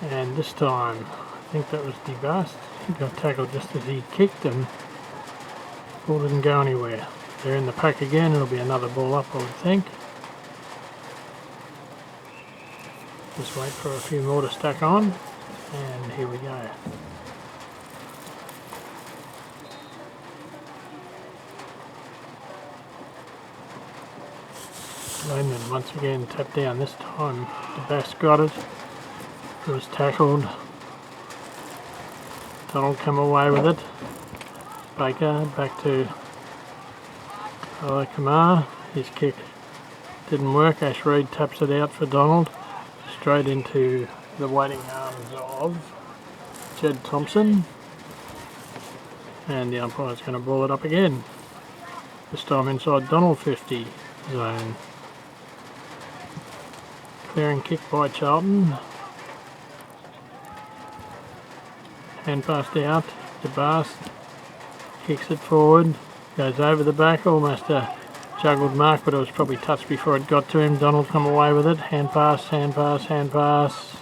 and this time I think that was DeBast. He got tackled just as he kicked and ball didn't go anywhere. They're in the pack again. It'll be another ball up, I would think. Just wait for a few more to stack on, and here we go. Lanyon once again tapped down. This time the bass got it. It was tackled. Donald come away with it. Baker back to Kamar. His kick didn't work. Ash Reid taps it out for Donald. Straight into the waiting arms of Jed Thompson. And the umpire's going to ball it up again. This time inside Donald 50 zone. Clearing kick by Charlton. Hand passed out. DeBast kicks it forward. Goes over the back. Almost a juggled mark, but it was probably touched before it got to him. Donald come away with it. Hand pass, hand pass, hand pass.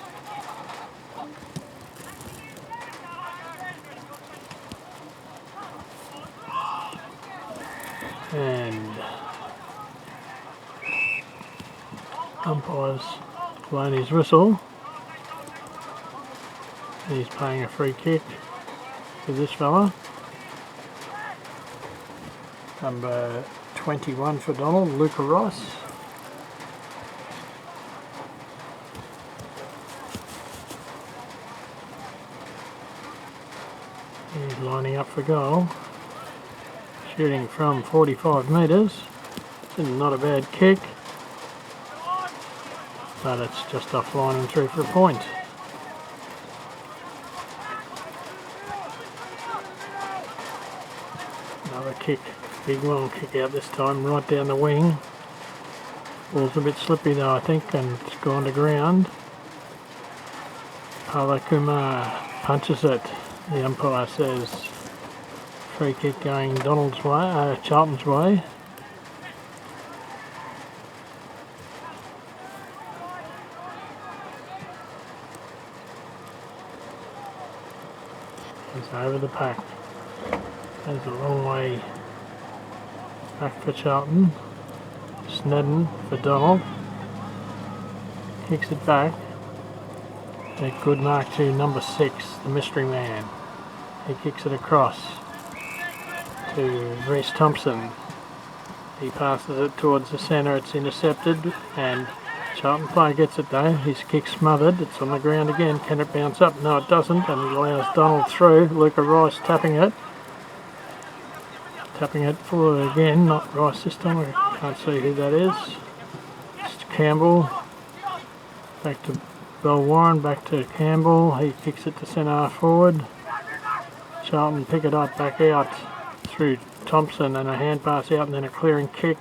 And umpire's blown his whistle. He's paying a free kick to this fella. Number 21 for Donald, Luca Ross. He's lining up for goal. Shooting from 45 metres. Not a bad kick. But it's just offline and through for a point. Another kick, big long kick out this time, right down the wing. Ball's a bit slippy though, I think, and it's gone to ground. Kumar punches it. The umpire says free kick going Donald's way, Charlton's way. It's over the pack. There's a long way back for Charlton. Snedden for Donald. Kicks it back. A good mark to number 6, the mystery man. He kicks it across to Reece Thompson. He passes it towards the centre. It's intercepted and Charlton player gets it though. His kick's smothered. It's on the ground again. Can it bounce up? No, it doesn't. And it allows Donald through. Luca Rice tapping it. Tapping it forward again. Not Rice this time. I can't see who that is. It's Campbell. Back to Bell Warren. Back to Campbell. He kicks it to centre half forward. Charlton pick it up back out through Thompson and a hand pass out and then a clearing kick.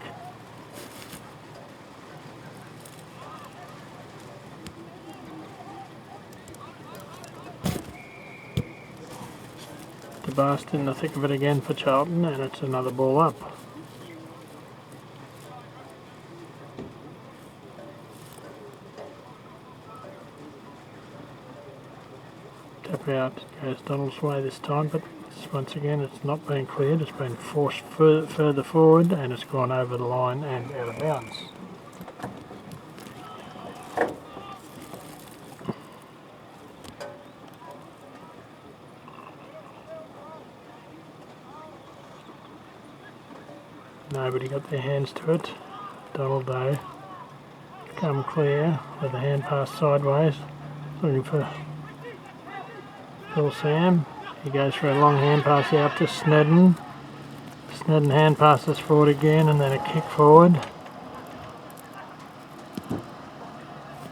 DeBast in the thick of it again for Charlton and it's another ball up. Tap out goes Donald's way this time, but once again it's not been cleared. It's been forced further forward and it's gone over the line and out of bounds. Nobody got their hands to it. Donald though come clear with a hand pass sideways, looking for Bill Sam. He goes for a long hand pass out to Snedden. Snedden hand passes forward again and then a kick forward.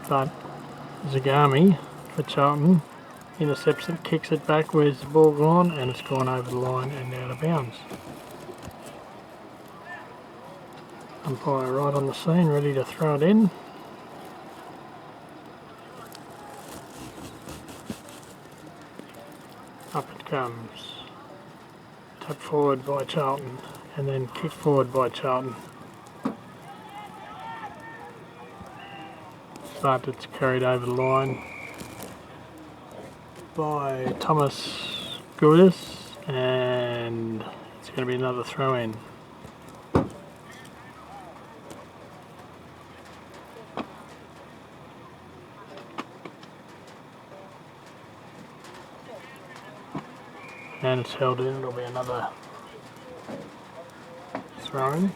But Zagami for Charlton intercepts it, kicks it back. Where's the ball gone? And it's gone over the line and out of bounds. Umpire right on the scene, ready to throw it in. Up it comes. Tap forward by Charlton and then kick forward by Charlton. But it's carried over the line by Thomas Gudis and it's going to be another throw in. And it's held in, it'll be another throw in.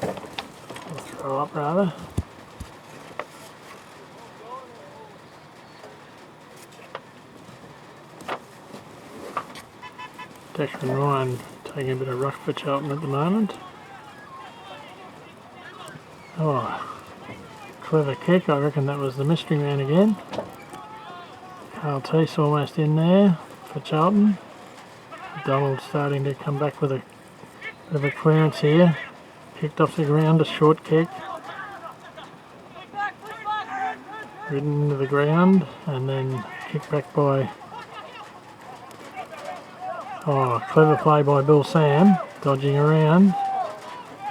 Or throw up rather. Declan Ryan taking a bit of ruck for Charlton at the moment. Oh, clever kick, I reckon that was the mystery man again. RT's almost in there for Charlton. Donald starting to come back with a bit of a clearance here. Kicked off the ground, a short kick. Ridden into the ground and then kicked back by... Oh, clever play by Bill Sam. Dodging around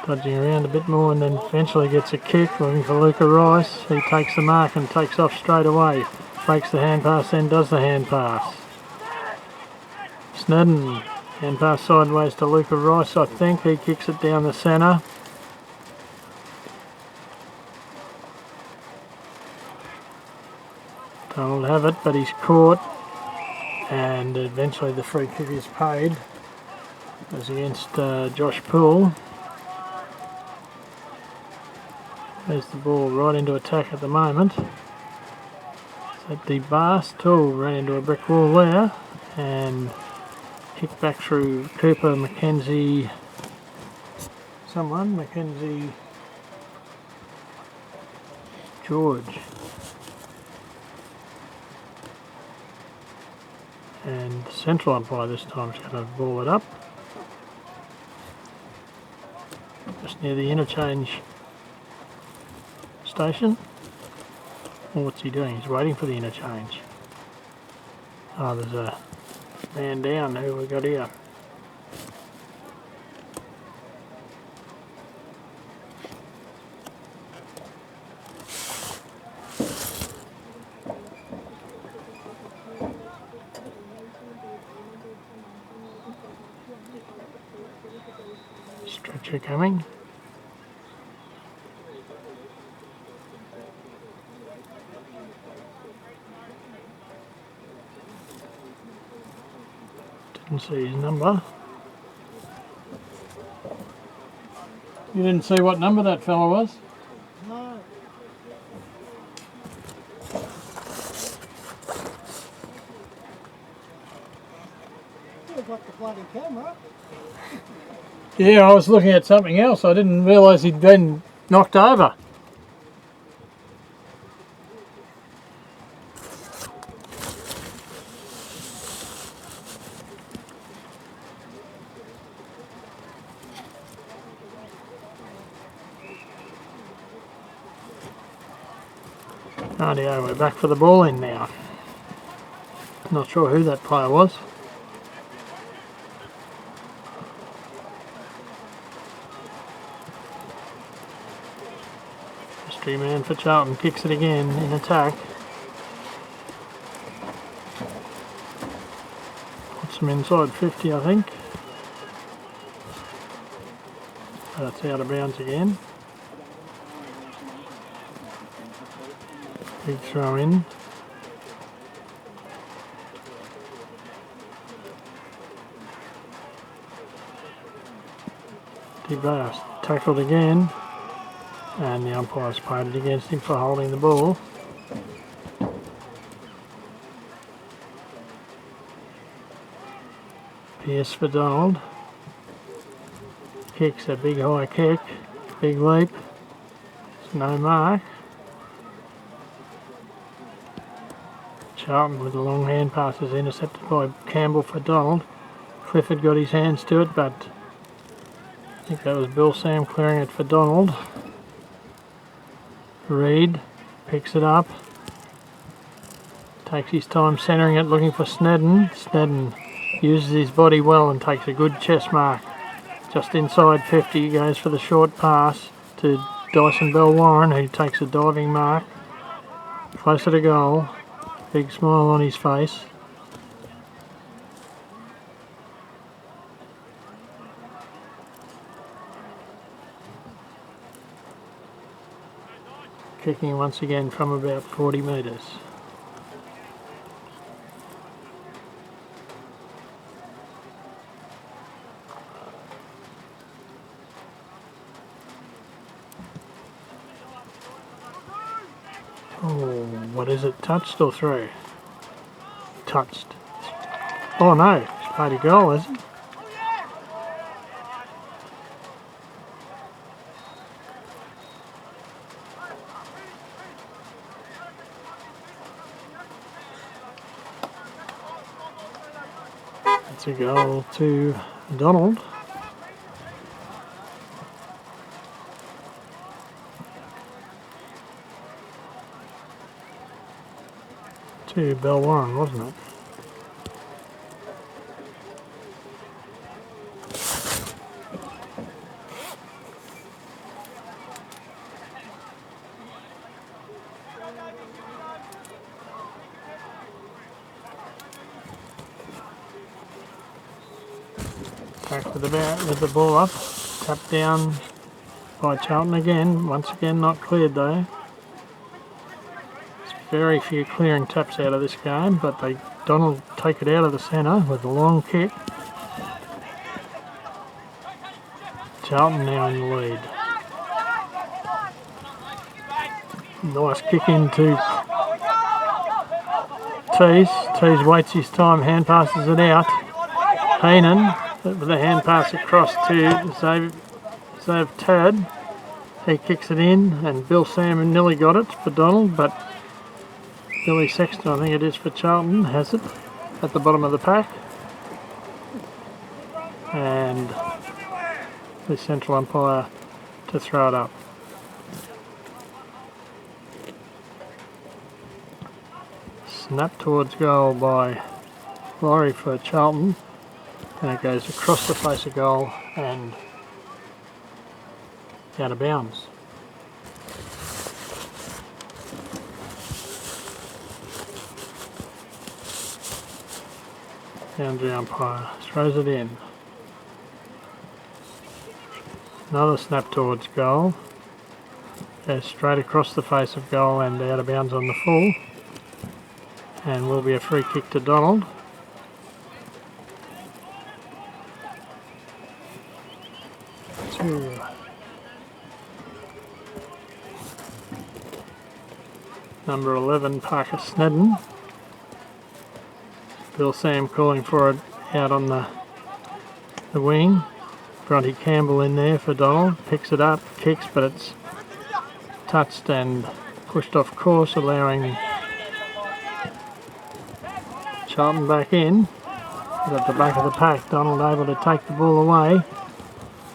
a bit more and then eventually gets a kick, looking for Luca Rice. He takes the mark and takes off straight away. Breaks the hand pass, then does the hand pass. Snedden, hand pass sideways to Luca Rice, I think. He kicks it down the centre. Donald have it, but he's caught. And eventually the free kick is paid. It was against Josh Poole. There's the ball right into attack at the moment. At the DeBast, ran into a brick wall there and kicked back through Cooper, Mackenzie, George. And the central umpire this time is going to ball it up. Just near the interchange station. Or what's he doing? He's waiting for the interchange. Oh, there's a man down. Who we got here? Stretcher coming. Didn't see his number. You didn't see what number that fella was? No. You've got the bloody camera. Yeah, I was looking at something else. I didn't realise he'd been knocked over. Rightio, we're back for the ball in now. Not sure who that player was. Mystery man for Charlton kicks it again in attack. Puts him inside 50, I think. That's out of bounds again. Big throw in. DeBass tackled again, and the umpire's paid it against him for holding the ball. Pierce for Donald. Kicks a big high kick, big leap. There's no mark. Charlton with a long hand pass is intercepted by Campbell for Donald. Clifford got his hands to it, but I think that was Bill Sam clearing it for Donald. Reed picks it up. Takes his time centering it, looking for Snedden. Snedden uses his body well and takes a good chest mark. Just inside 50, goes for the short pass to Dyson Bell-Warren, who takes a diving mark. Closer to goal. Big smile on his face. Kicking once again from about 40 metres. Oh, what is it? Touched or through? Touched. Oh no, it's paid a goal, is it? It's a goal to Donald. To Bell-Warren, wasn't it? Back with the ball up, tapped down by Charlton again. Once again, not cleared though. Very few clearing taps out of this game, but Donald take it out of the centre with a long kick. Charlton now in the lead. Nice kick into Tees. Tees waits his time, hand passes it out. Heenan with a hand pass across to Zav Tad. He kicks it in, and Bill Sam nearly got it for Donald, but Billy Sexton, I think it is for Charlton, has it at the bottom of the pack. And the central umpire to throw it up. Snap towards goal by R03 for Charlton, and it goes across the face of goal and out of bounds. Boundary umpire throws it in. Another snap towards goal. Goes straight across the face of goal and out of bounds on the full. And will be a free kick to Donald. Number 11, Parker Snedden. Bill Sam calling for it out on the wing. Bronte Campbell in there for Donald. Picks it up, kicks, but it's touched and pushed off course, allowing Charlton back in. But at the back of the pack, Donald able to take the ball away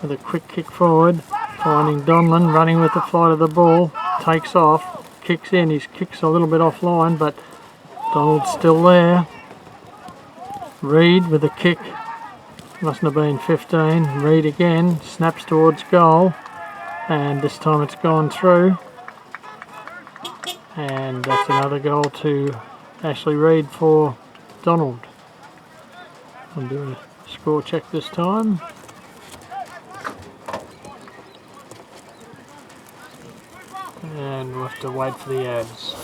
with a quick kick forward, finding Donlan running with the flight of the ball, takes off, kicks in. His kick's a little bit offline, but Donald's still there. Reed with a kick, mustn't have been 15. Reed again, snaps towards goal, and this time it's gone through. And that's another goal to Ashley Reed for Donald. I'll do a score check this time. And we'll have to wait for the ads.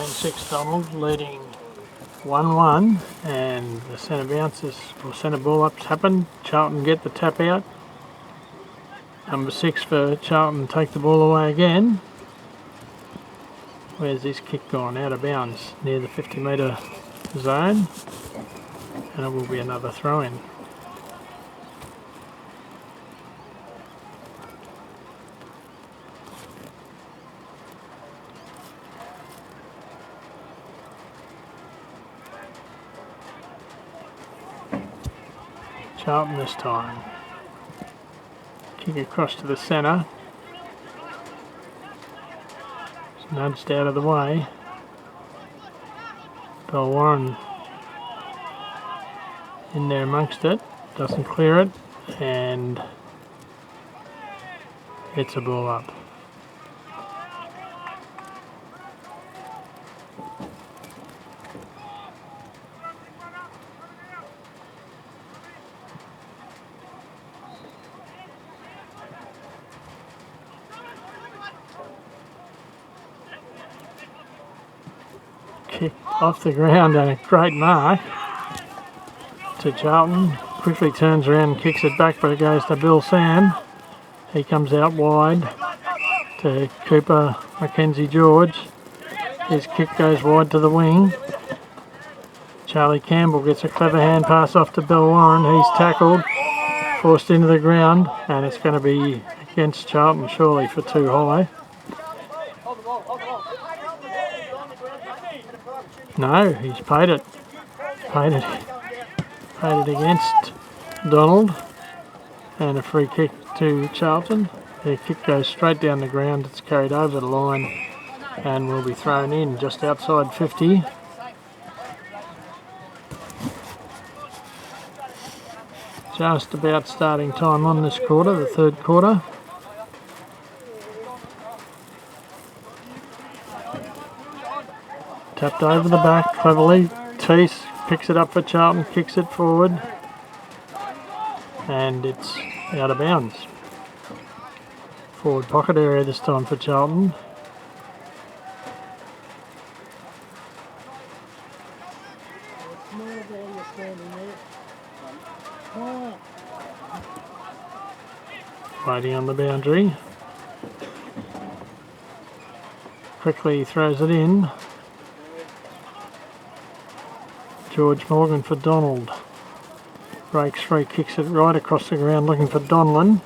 Six Donald leading 1-1, and the centre bounces or centre ball ups happen. Charlton get the tap out. Number 6 for Charlton take the ball away again. Where's this kick gone? Out of bounds near the 50-metre zone, and it will be another throw-in. Charlton this time. Kick across to the centre. It's nudged out of the way. Bell Warren in there amongst it. Doesn't clear it. And it's a ball up. Kick off the ground and a great mark to Charlton. Quickly turns around and kicks it back, but it goes to Bill Sam. He comes out wide to Cooper Mackenzie George. His kick goes wide to the wing. Charlie Campbell gets a clever hand pass off to Bill Warren. He's tackled, forced into the ground, and it's going to be against Charlton surely for too high. No, he's paid it. Paid it against Donald. And a free kick to Charlton. The kick goes straight down the ground. It's carried over the line and will be thrown in just outside 50. Just about starting time on this quarter, the third quarter. Tapped over the back cleverly. Teese picks it up for Charlton, kicks it forward, and it's out of bounds. Forward pocket area this time for Charlton. Waiting on the boundary. Quickly throws it in. George Morgan for Donald. Breaks free, kicks it right across the ground looking for Donlan.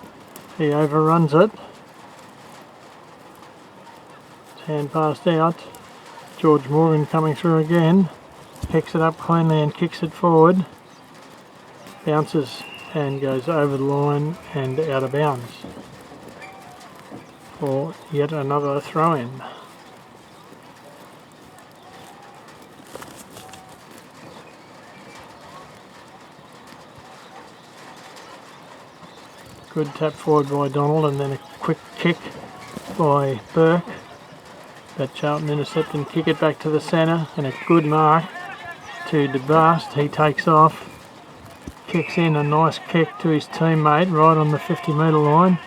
He overruns it hand passed out. George Morgan coming through again, picks it up cleanly and kicks it forward, bounces and goes over the line and out of bounds for yet another throw-in. Good tap forward by Donald and then a quick kick by Burke. But Charlton intercept and kick it back to the centre, and a good mark to DeBast. He takes off, kicks in a nice kick to his teammate right on the 50-metre line.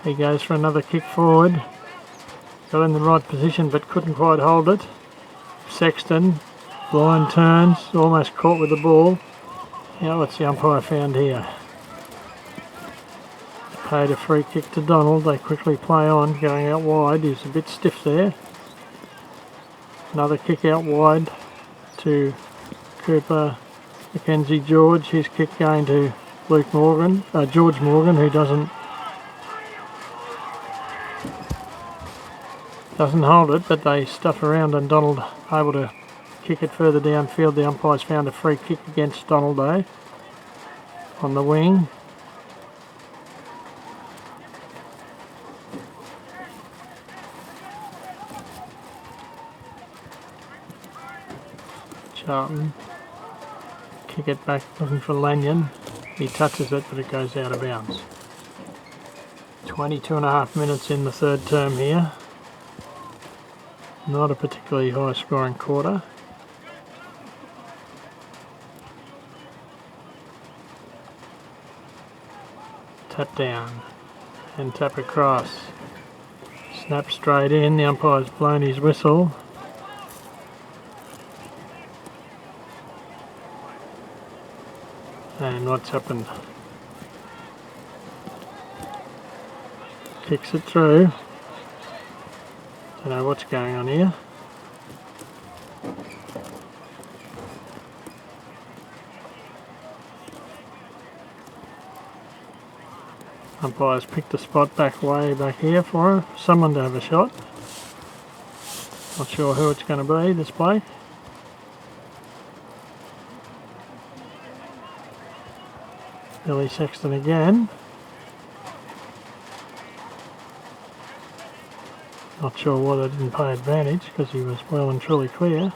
He goes for another kick forward. Got in the right position but couldn't quite hold it. Sexton, blind turns, almost caught with the ball. Now what's the umpire found here? Paid a free kick to Donald. They quickly play on, going out wide. He's a bit stiff there. Another kick out wide to Cooper Mackenzie George. His kick going to George Morgan, who doesn't hold it, but they stuff around and Donald able to kick it further downfield. The umpires found a free kick against Donald though on the wing. Charlton kick it back looking for Lanyon. He touches it but it goes out of bounds. 22.5 minutes in the third term here. Not a particularly high scoring quarter. Tap down and tap across. Snap straight in. The umpire's blown his whistle. And what's happened? Kicks it through. Don't know what's going on here. Umpires picked a spot way back here for someone to have a shot. Not sure who it's going to be this bloke. Billy Sexton again. Not sure why they didn't pay advantage because he was well and truly clear.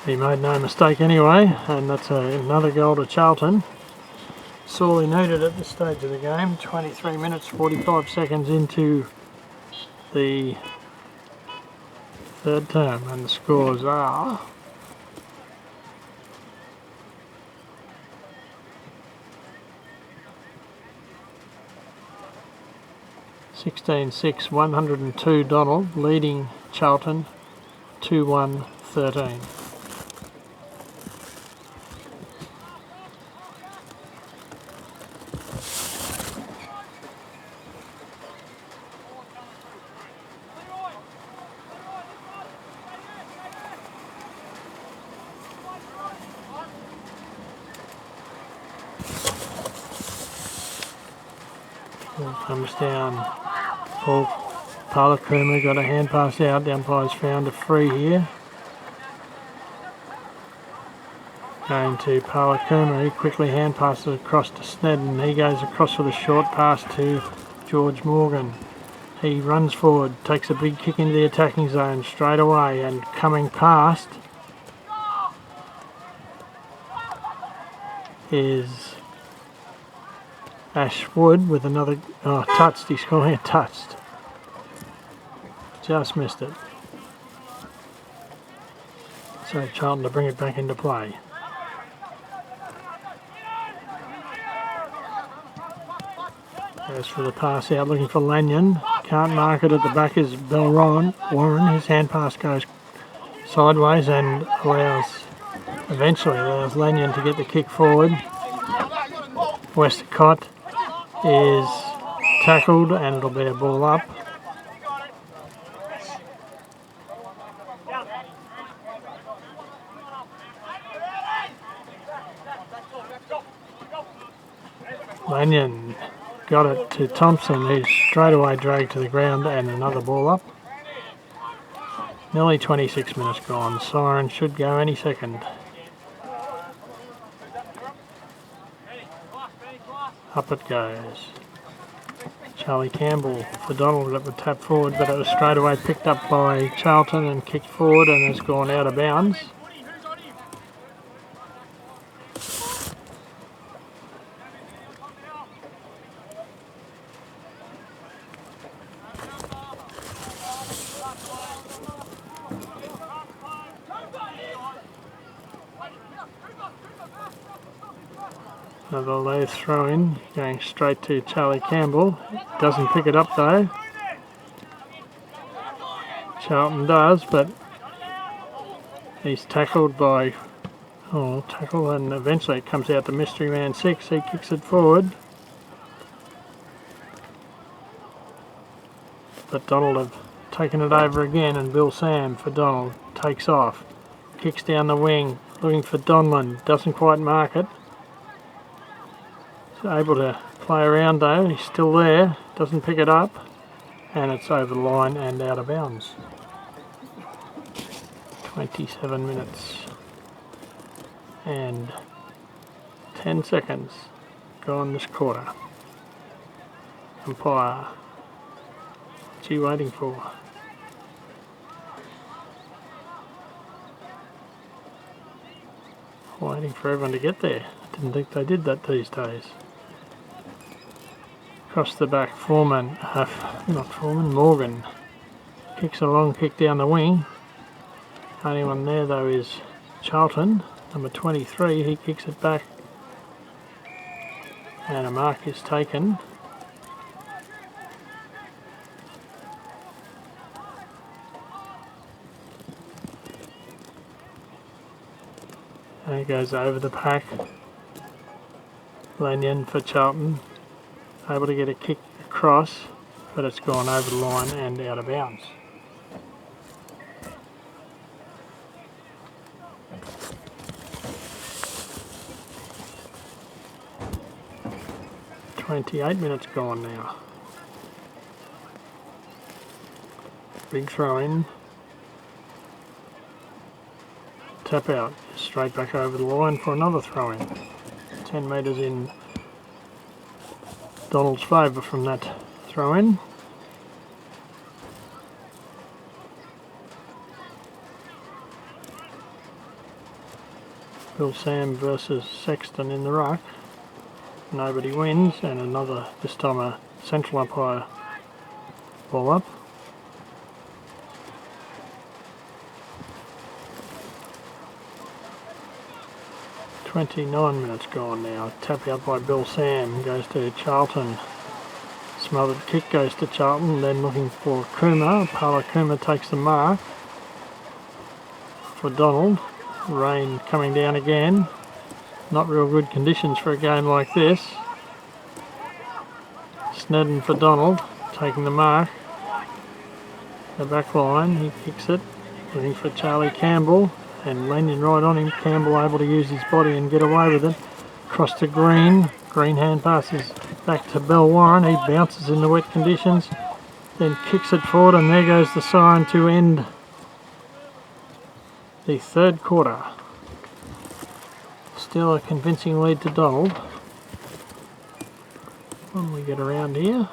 He made no mistake anyway, and that's another goal to Charlton. Sorely needed at this stage of the game. 23 minutes 45 seconds into the third term, and the scores are 16-6, 102 Donald, leading Charlton 2-1-13. Comes down. Paul Palakuma got a hand pass out. The umpire's found a free here. Going to Palakuma. He quickly hand passes across to Snedden. He goes across with a short pass to George Morgan. He runs forward, takes a big kick into the attacking zone straight away, and coming past is Ashwood with another, touched, he's calling it touched. Just missed it. So Charlton to bring it back into play. Goes for the pass out, looking for Lanyon. Can't mark it at the back is Warren. His hand pass goes sideways and eventually allows Lanyon to get the kick forward. Westcott is tackled and it'll be a ball up. Lanyon got it to Thompson, who's straight away dragged to the ground, and another ball up. Nearly 26 minutes gone. Siren should go any second. Up it goes. Charlie Campbell for Donald that would tap forward, but it was straight away picked up by Charlton and kicked forward and has gone out of bounds. Another low throw in, going straight to Charlie Campbell. Doesn't pick it up though. Charlton does, but he's tackled by, tackle, and eventually it comes out to Mystery Man 6. He kicks it forward. But Donald have taken it over again, and Bill Sam for Donald takes off. Kicks down the wing, looking for Donlan. Doesn't quite mark it. Able to play around though, he's still there, doesn't pick it up, and it's over the line and out of bounds. 27 minutes and 10 seconds gone this quarter. Umpire, what's he waiting for? Waiting for everyone to get there. Didn't think they did that these days. Across the back, Morgan kicks a long kick down the wing. Only one there though is Charlton, number 23. He kicks it back, and a mark is taken. And he goes over the pack. Lanyon for Charlton. Able to get a kick across, but it's gone over the line and out of bounds. "28 minutes gone now. Big throw in. Tap out. Straight back over the line for another throw in. 10 metres in Donald's favour from that throw in. Bill Sam versus Sexton in the ruck. Nobody wins, and another, this time a central umpire ball up. "29 minutes gone now. Tap out by Bill Sam, goes to Charlton. Smothered kick goes to Charlton, then looking for Kuma. Pala Kuma takes the mark for Donald. Rain coming down again. Not real good conditions for a game like this. Snedden for Donald, taking the mark. The back line, he kicks it. Looking for Charlie Campbell. And landing right on him, Campbell able to use his body and get away with it. Across to Green. Green hand passes back to Bell Warren. He bounces in the wet conditions, then kicks it forward, and there goes the siren to end the third quarter. Still a convincing lead to Donald. When we get around here.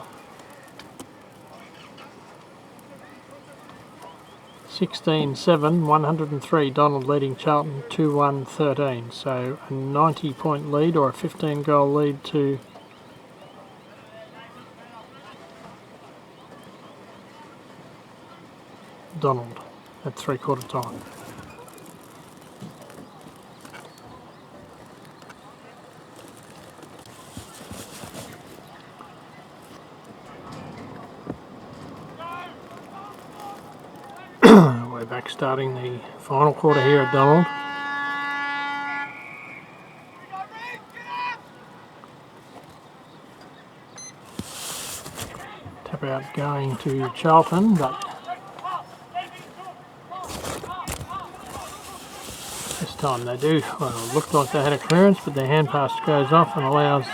16-7, 103, Donald leading Charlton 2-1-13. So a 90-point lead, or a 15-goal lead to Donald at three-quarter time. We're back starting the final quarter here at Donald. Tap out going to Charlton, but this time they do. Well, it looked like they had a clearance, but their hand pass goes off and allows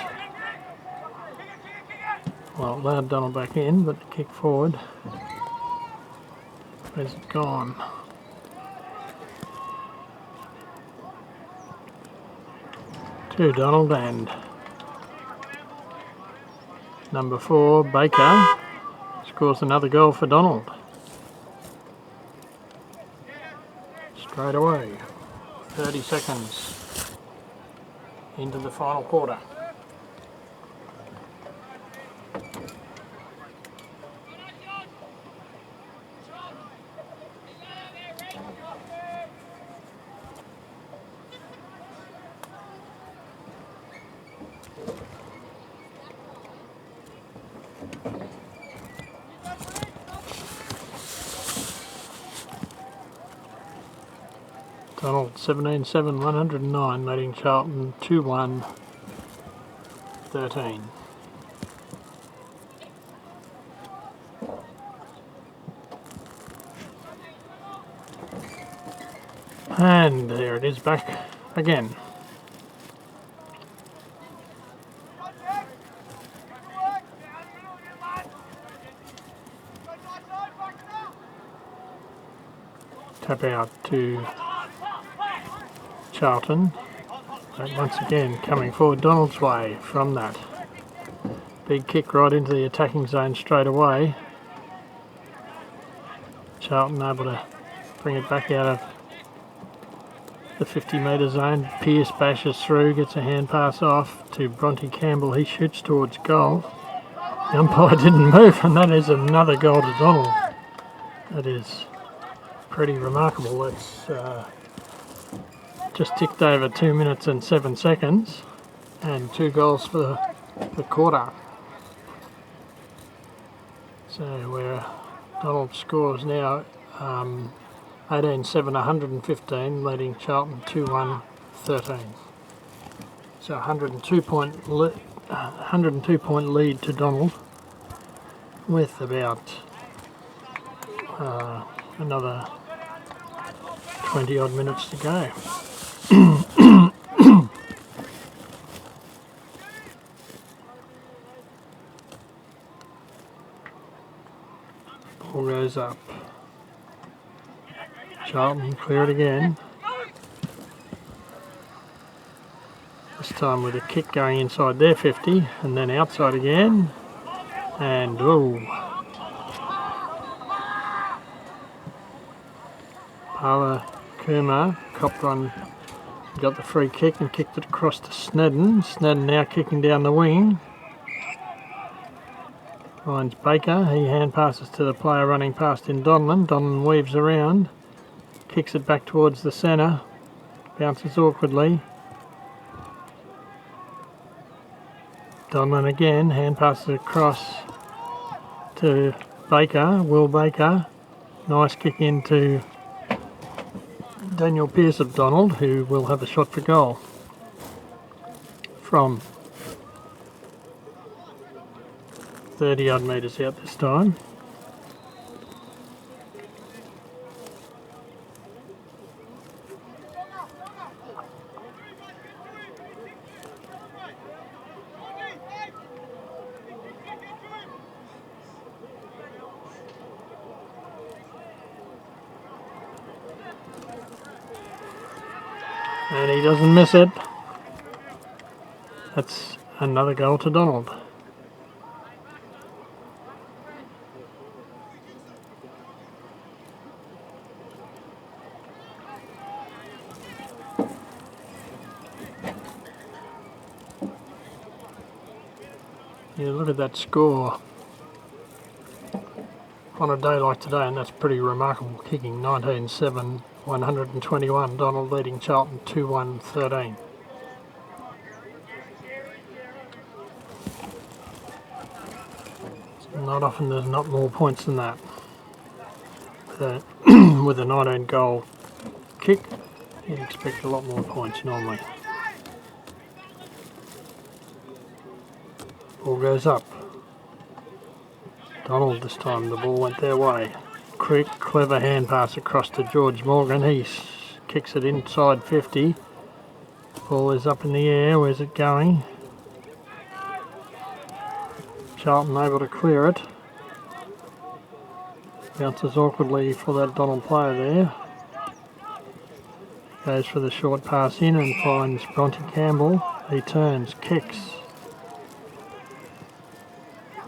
Well, allowed Donald back in, but the kick forward. Where's it gone? To Donald and number 4, Baker, scores another goal for Donald. Straight away, 30 seconds into the final quarter. Donald 17-7, 109, leading Charlton 2-1, 13. And there it is back again. Tap out to Charlton, but once again coming forward Donald's way from that. Big kick right into the attacking zone straight away. Charlton able to bring it back out of the 50-metre zone. Pearce bashes through, gets a hand pass off to Bronte Campbell. He shoots towards goal. The umpire didn't move, and that is another goal to Donald. That is pretty remarkable. That's just ticked over 2 minutes and 7 seconds, and 2 goals for the quarter. So where Donald scores now 18-7, 115, leading Charlton 2-1, 13. So 102 point lead to Donald, with about another 20 odd minutes to go. Ball goes up. Charlton clear it again. This time with a kick going inside their 50 and then outside again. And oh, Pala Kumar copped on, got the free kick and kicked it across to Snedden. Snedden now kicking down the wing. Finds Baker, he hand passes to the player running past in Donlan. Donlan weaves around, kicks it back towards the centre, bounces awkwardly. Donlan again, hand passes across to Baker, Will Baker. Nice kick into Daniel Pearce of Donald, who will have a shot for goal from 30 odd metres out this time. And he doesn't miss it. That's another goal to Donald. Yeah, look at that score on a day like today, and that's pretty remarkable kicking. 19-7, 121, Donald leading Charlton 2-1, 13. Not often there's not more points than that. With a 19 goal kick, you'd expect a lot more points normally. Ball goes up. Donald this time, the ball went their way. Quick, clever hand pass across to George Morgan. He kicks it inside 50. Ball is up in the air. Where's it going? Charlton able to clear it. Bounces awkwardly for that Donald player there. Goes for the short pass in and finds Bronte Campbell. He turns, kicks.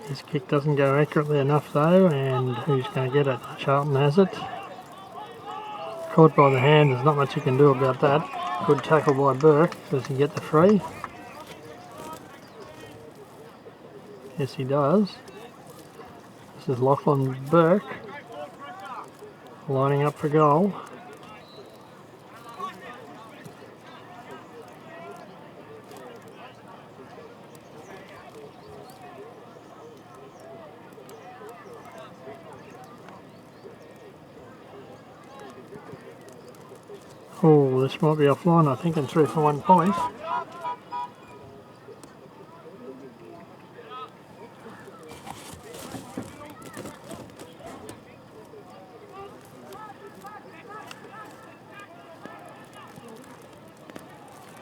His kick doesn't go accurately enough though, and who's going to get it? Charlton has it. Caught by the hand, there's not much you can do about that. Good tackle by Burke. Does he get the free? Yes, he does. This is Lachlan Burke lining up for goal. Oh, this might be offline, I think, and through for 1 point.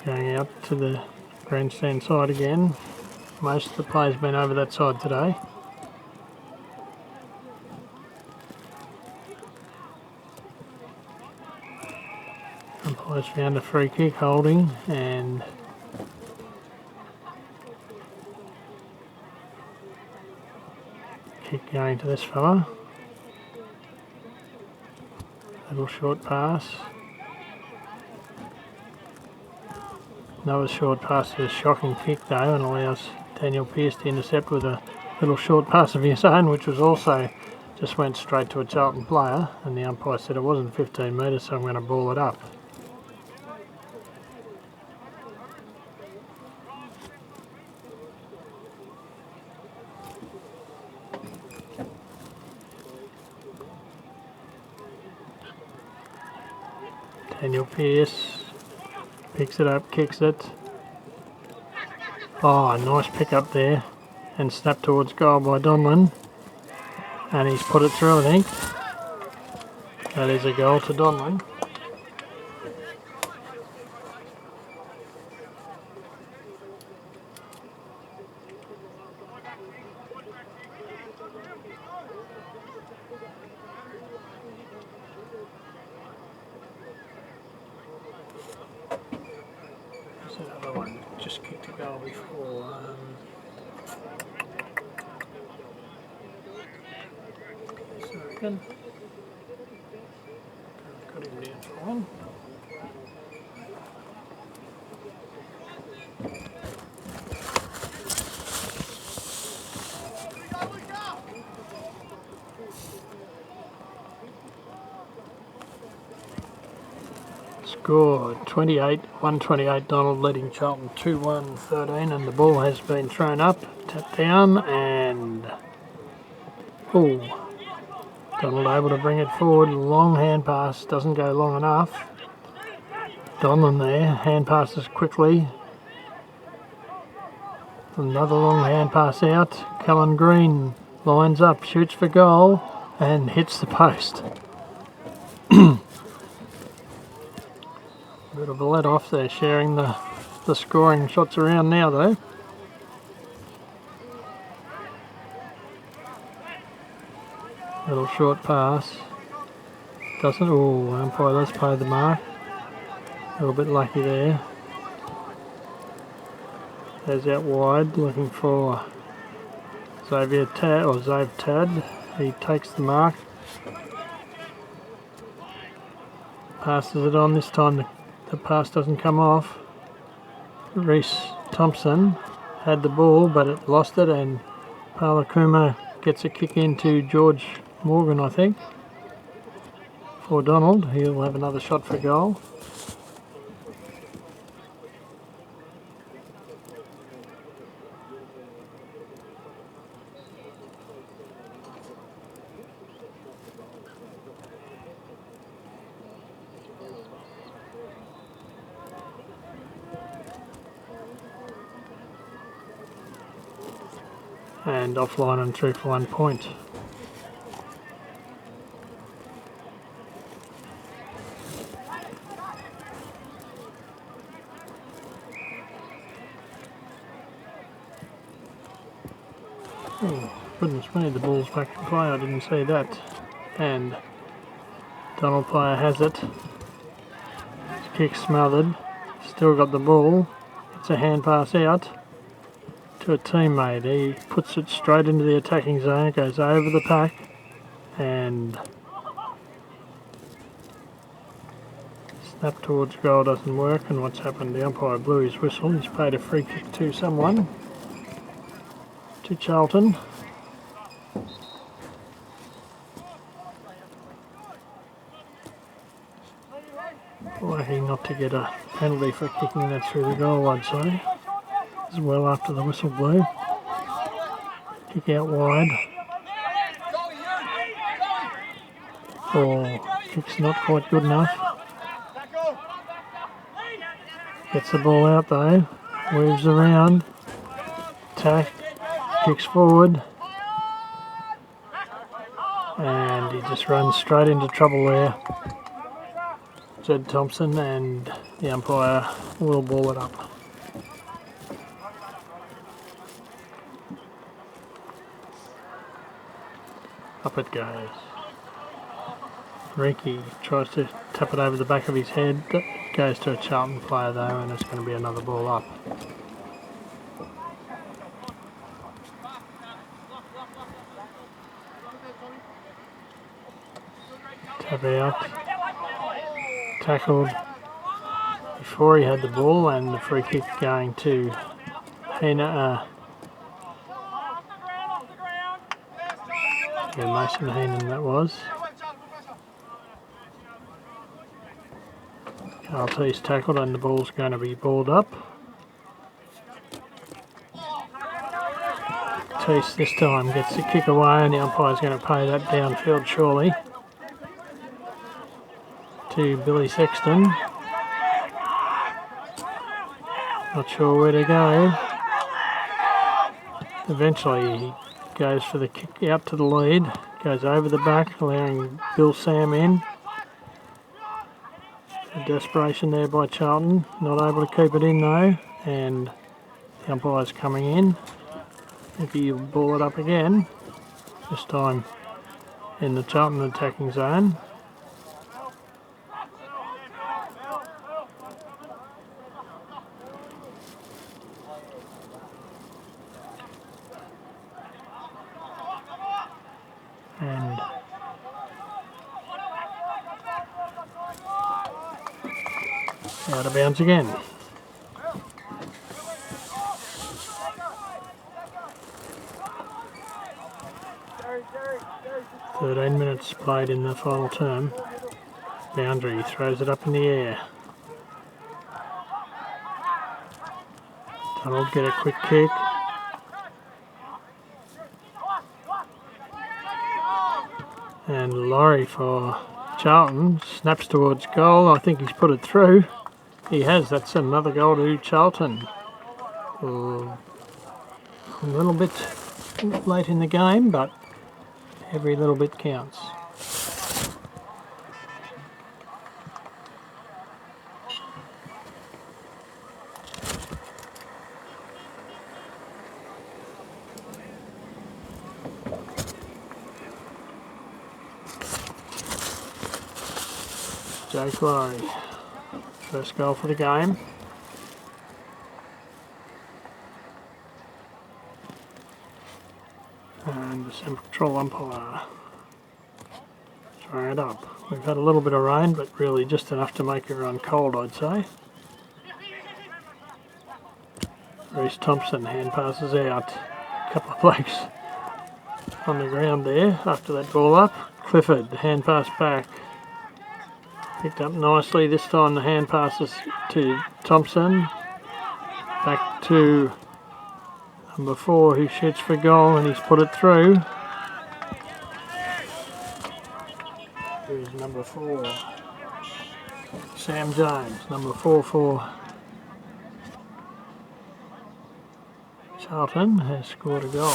Going out to the grandstand side again. Most of the players have been over that side today. Umpires found a free kick holding, and kick going to this fella. Little short pass. Another short pass is a shocking kick though, and allows Daniel Pearce to intercept with a little short pass of his own, which was also just went straight to a Charlton player, and the umpire said it wasn't 15 metres, so I'm going to ball it up. Daniel Pearce picks it up, kicks it. Oh, nice pick up there, and snap towards goal by Donlan. And he's put it through, I think. That is a goal to Donlan. There's another one just kicked a goal before. So I reckon. Got him down for one. Score 128 Donald leading Charlton 2-1-13, and the ball has been thrown up, tapped down, and Donald able to bring it forward. Long hand pass, doesn't go long enough. Donlan there, hand passes quickly. Another long hand pass out. Cullen Green lines up, shoots for goal, and hits the post. Bit of a let off there, sharing the scoring shots around now though. Little short pass. Doesn't, umpire does play the mark. A little bit lucky there. There's out wide, looking for Xavier Tad, or Zave Tad. He takes the mark. Passes it on, this time the pass doesn't come off. Reece Thompson had the ball, but it lost it, and Palakuma gets a kick into George Morgan, I think, for Donald. He'll have another shot for goal. And offline and through for 1 point. Goodness me, the ball's back in play, I didn't see that. And Donald player has it. His kick smothered. Still got the ball. It's a hand pass out to a teammate. He puts it straight into the attacking zone. It goes over the pack. And snap towards goal doesn't work. And what's happened? The umpire blew his whistle. He's paid a free kick to someone. To Charlton. Lucky not to get a penalty for kicking that through the goal, I'd say. As well after the whistle blew. Kick out wide. Or kick's not quite good enough. Gets the ball out though. Moves around. Attack. Kicks forward. And he just runs straight into trouble there. Jed Thompson, and the umpire will ball it up. Up it goes. Rinky tries to tap it over the back of his head. It goes to a Charlton player though, and it's going to be another ball up. Tap out. Tackled before he had the ball, and the free kick going to Mason Heenan that was. Carlte's tackled and the ball's going to be balled up. Teese this time gets the kick away, and the umpire's going to pay that downfield surely. To Billy Sexton. Not sure where to go. Eventually he goes for the kick out to the lead. Goes over the back, allowing Bill Sam in. A desperation there by Charlton. Not able to keep it in though. And the umpire's coming in. I think he'll ball it up again. This time in the Charlton attacking zone. And out of bounds again. "13 minutes played in the final term. Boundary, throws it up in the air. Donald get a quick kick. And Laurie for Charlton snaps towards goal. I think he's put it through. He has. That's another goal to Charlton. A little bit late in the game, but every little bit counts. Jake Laurie, first goal for the game. And the central umpire throwing it up. We've had a little bit of rain, but really just enough to make everyone cold, I'd say. Reece Thompson hand passes out. A couple of blokes on the ground there after that ball up. Clifford, hand pass back. Picked up nicely. This time the hand passes to Thompson. Back to number 4 who shoots for goal, and he's put it through. Here's number 4. Sam Jones, number 4 for Charlton, has scored a goal.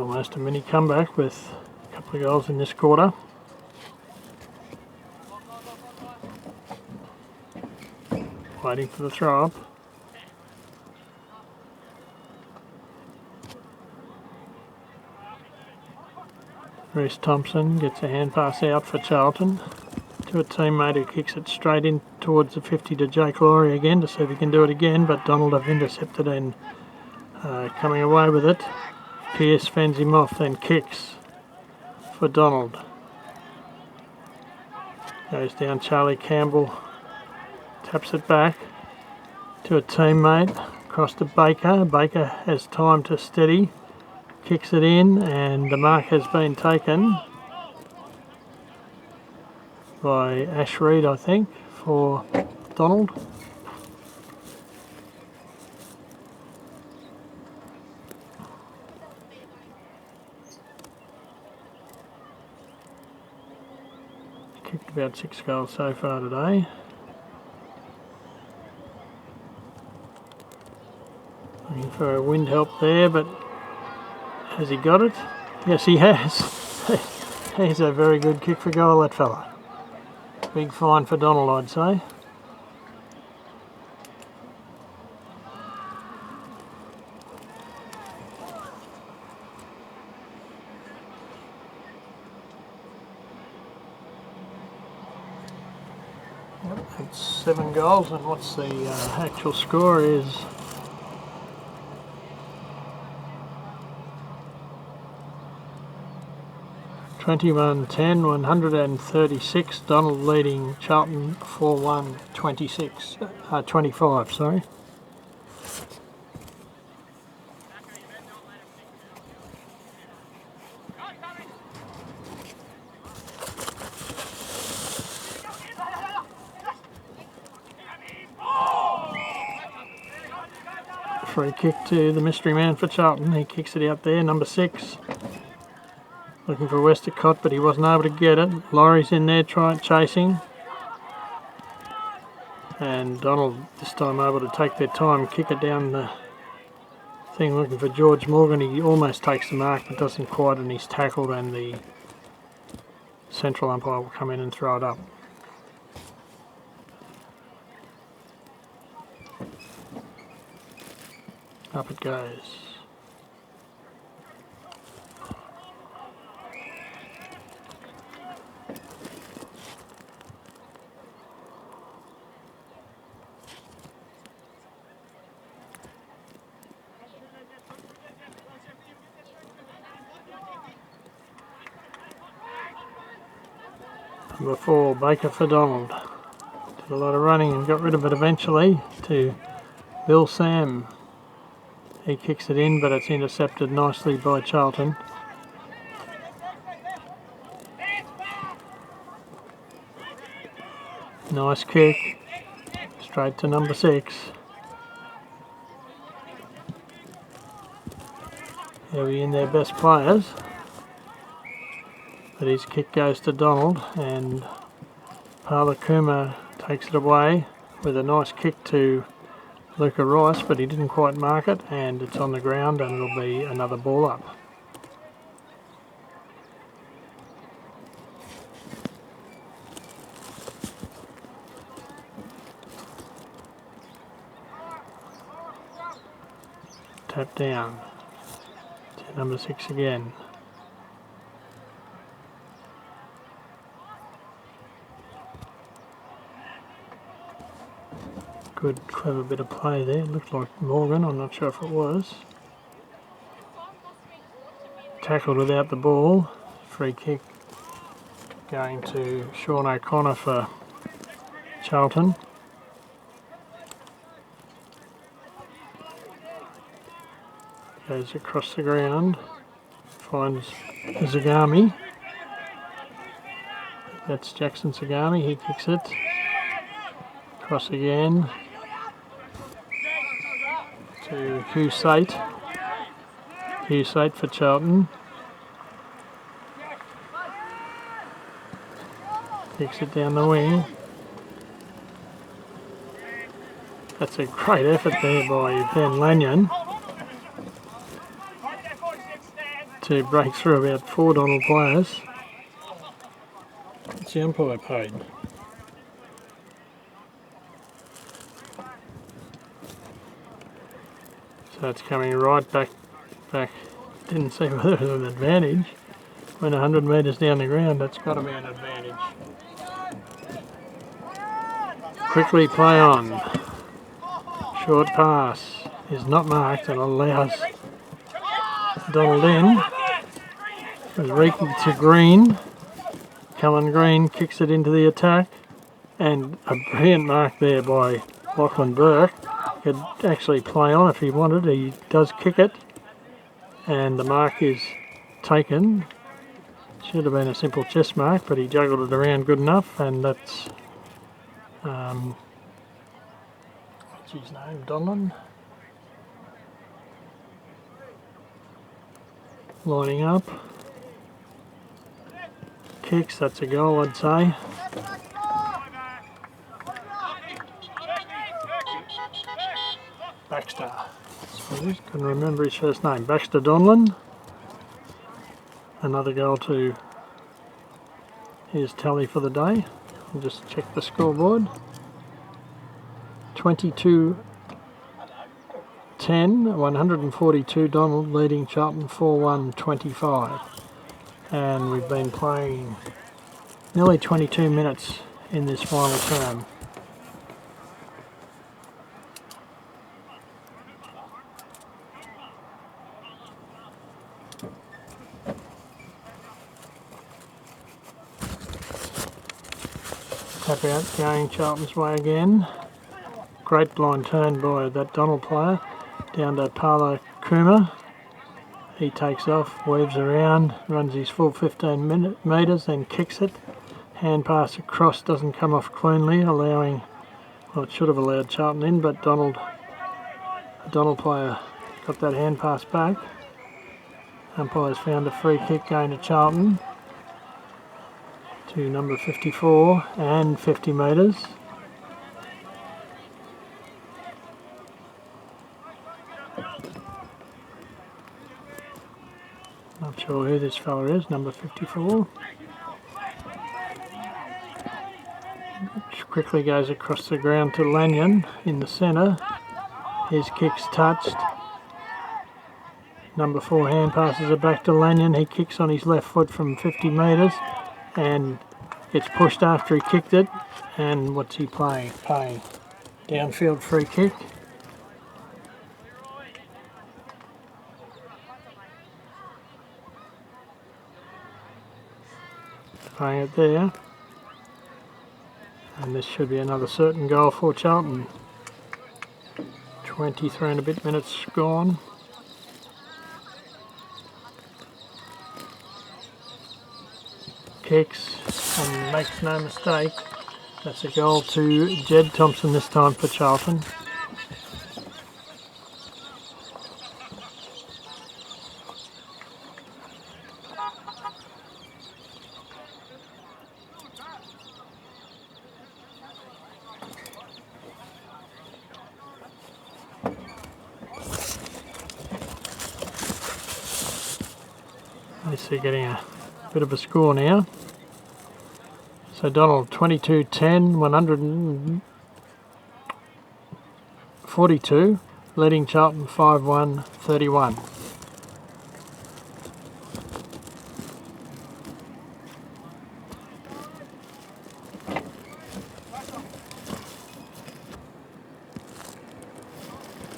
almost a mini comeback with a couple of goals in this quarter. Waiting for the throw up. Reece Thompson gets a hand pass out for Charlton to a teammate who kicks it straight in towards the 50 to Jake Laurie again to see if he can do it again, but Donald have intercepted and coming away with it. Pearce fends him off, then kicks for Donald. Goes down Charlie Campbell, taps it back to a teammate, across to Baker. Baker has time to steady, kicks it in, and the mark has been taken by Ash Reid, I think, for Donald. Kicked about 6 goals so far today. Looking for a wind help there, but has he got it? Yes, he has. He's a very good kick for goal, that fella. Big fine for Donald, I'd say. Yep, it's 7 goals, and what's the actual score is 21-10, 136. Donald leading Charlton 4-1, 25, sorry. Free kick to the mystery man for Charlton. He kicks it out there, number 6. Looking for Westacott, but he wasn't able to get it. Laurie's in there chasing. And Donald this time able to take their time, kick it down the thing, looking for George Morgan. He almost takes the mark, but doesn't quite, and he's tackled, and the central umpire will come in and throw it up. Up it goes. Number 4, Baker for Donald. Did a lot of running and got rid of it eventually to Bill Sam. He kicks it in, but it's intercepted nicely by Charlton. Nice kick. Straight to number 6. They'll be in their best players. But his kick goes to Donald, and Parla Kuma takes it away with a nice kick to Luca Rice, but he didn't quite mark it, and it's on the ground, and it'll be another ball up. Tap down to number 6 again. Good, clever bit of play there. It looked like Morgan, I'm not sure if it was. Tackled without the ball. Free kick going to Sean O'Connor for Charlton. Goes across the ground. Finds Zagami. That's Jackson Zagami, he kicks it. Cross again. To Hugh Sate. Hugh Sate for Charlton. Kicks it down the wing. That's a great effort there by Ben Lanyon. to break through about 4 Donald players. It's the umpire paid. So it's coming right back. Didn't see whether it was an advantage. When 100 metres down the ground, that's got to be an advantage. Quickly play on. Short pass is not marked and allows Donald in. It's Reeky to Green. Cullen Green kicks it into the attack, and a brilliant mark there by Lachlan Burke. Could actually play on if he wanted. He does kick it, and the mark is taken. Should have been a simple chest mark, but he juggled it around good enough, and that's what's his name, Donlan, lining up. Kicks, that's a goal, I'd say. Baxter, couldn't remember his first name. Baxter Donlan. Another goal to his tally for the day. I'll just check the scoreboard. 22-10, 142 Donald, leading Charlton 4-1-25. And we've been playing nearly 22 minutes in this final term. Tap out going Charlton's way again. Great blind turn by that Donald player down to Paolo Kuma. He takes off, weaves around, runs his full 15 metres, then kicks it. Hand pass across doesn't come off cleanly, allowing, well, it should have allowed Charlton in, but the Donald player got that hand pass back. Umpire's found a free kick going to Charlton to number 54 and 50 metres. Not sure who this fella is, number 54. Which quickly goes across the ground to Lanyon in the centre. His kick's touched. Number 4 hand passes it back to Lanyon. He kicks on his left foot from 50 metres and gets pushed after he kicked it. And what's he playing? Downfield free kick. Playing it there, and this should be another certain goal for Charlton. 23 and a bit minutes gone. Kicks and makes no mistake. That's a goal to Jed Thompson this time for Charlton. They're getting a bit of a score now. So Donald 22-10, 142, leading Charlton 5-1-31.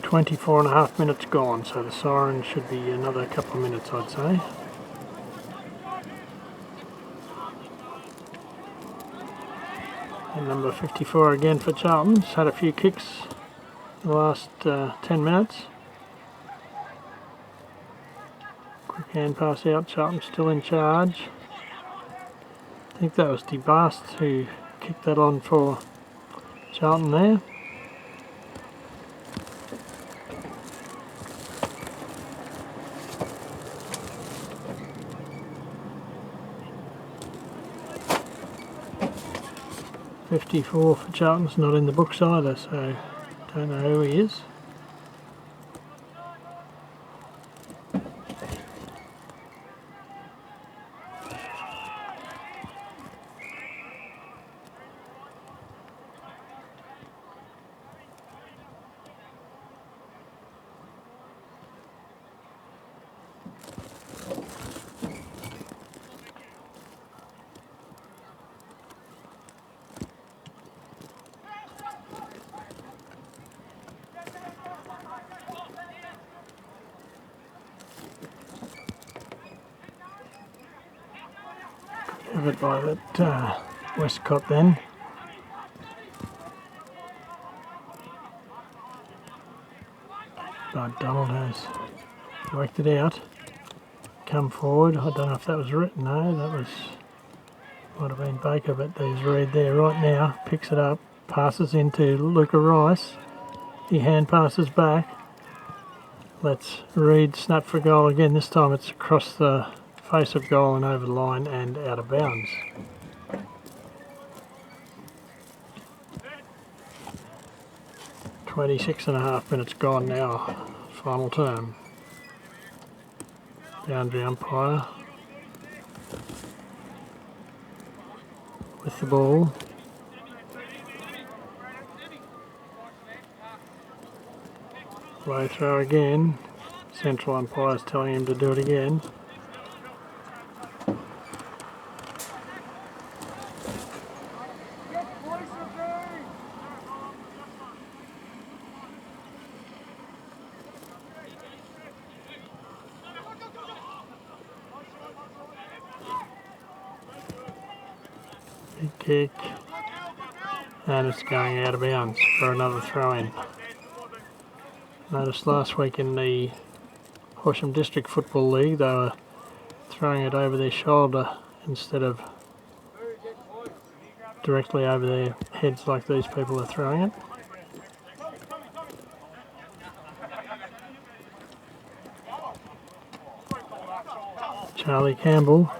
.24.5 minutes gone, so the siren should be another couple of minutes, I'd say. And number 54 again for Charlton. He's had a few kicks in the last 10 minutes. Quick hand pass out, Charlton still in charge. I think that was DeBast who kicked that on for Charlton there. .54 for Charlton's not in the books either, so don't know who he is. of it by that Westcott then. But Donald has worked it out. Come forward. I don't know if that was written, no, that was, might have been Baker, but there's Reed there right now. Picks it up, passes into Luca Rice. He hand passes back. Lets Reed snap for goal again. This time it's across the face of goal and over the line and out of bounds. .26.5 minutes gone now, final term. Boundary umpire with the ball. Low throw again. Central umpire's telling him to do it again. Big kick. And it's going out of bounds for another throw-in. Noticed last week in the Horsham District Football League they were throwing it over their shoulder instead of directly over their heads like these people are throwing it. Charlie Campbell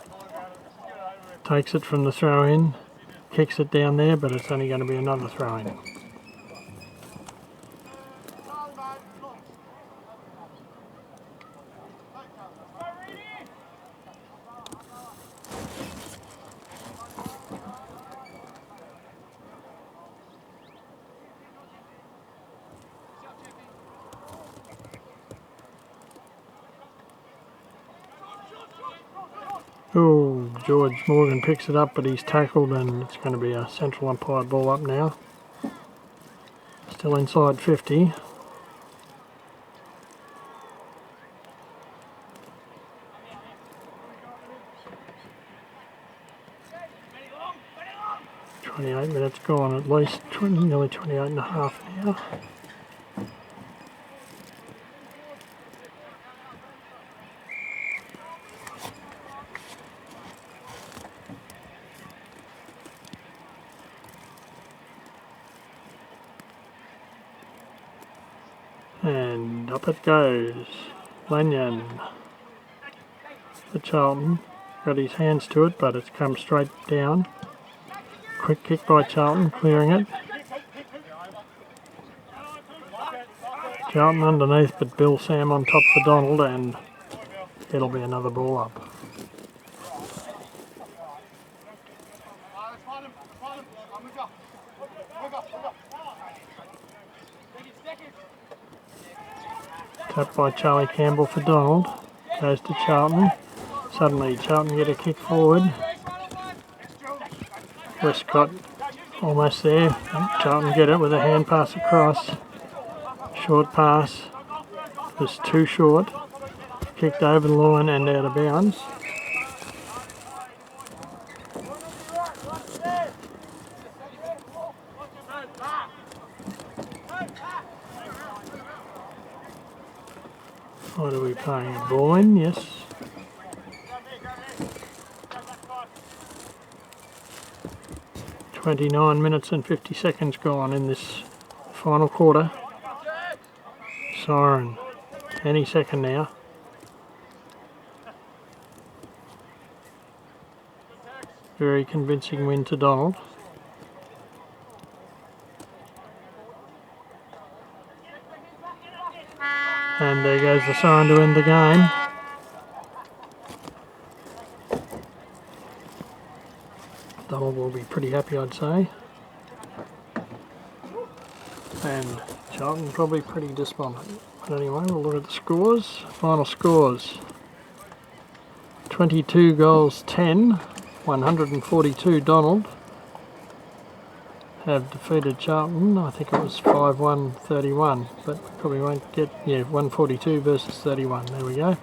takes it from the throw-in, kicks it down there, but it's only going to be another throw-in. Oh, George Morgan picks it up, but he's tackled and it's going to be a central umpire ball up now. Still inside 50. Minutes gone, at least nearly 28 and a half now. And up it goes. Lanyon for Charlton. Got his hands to it, but it's come straight down. Quick kick by Charlton, clearing it. Charlton underneath, but Bill Sam on top for Donald, and it'll be another ball up. Tapped by Charlie Campbell for Donald. Goes to Charlton. Suddenly Charlton get a kick forward. Westcott almost there. Charlton get it with a hand pass across. Short pass. Was too short. Kicked over the line and out of bounds. What are we playing? A ball in? Yes. .29 minutes and 50 seconds gone in this final quarter. Siren any second now. Very convincing win to Donald. And there goes the siren to end the game. Donald will be pretty happy, I'd say. And Charlton probably pretty despondent. But anyway, we'll look at the scores. Final scores. 22 goals 10, 142 Donald have defeated Charlton. I think it was 5-1 31, but probably won't get, 142 versus 31. There we go.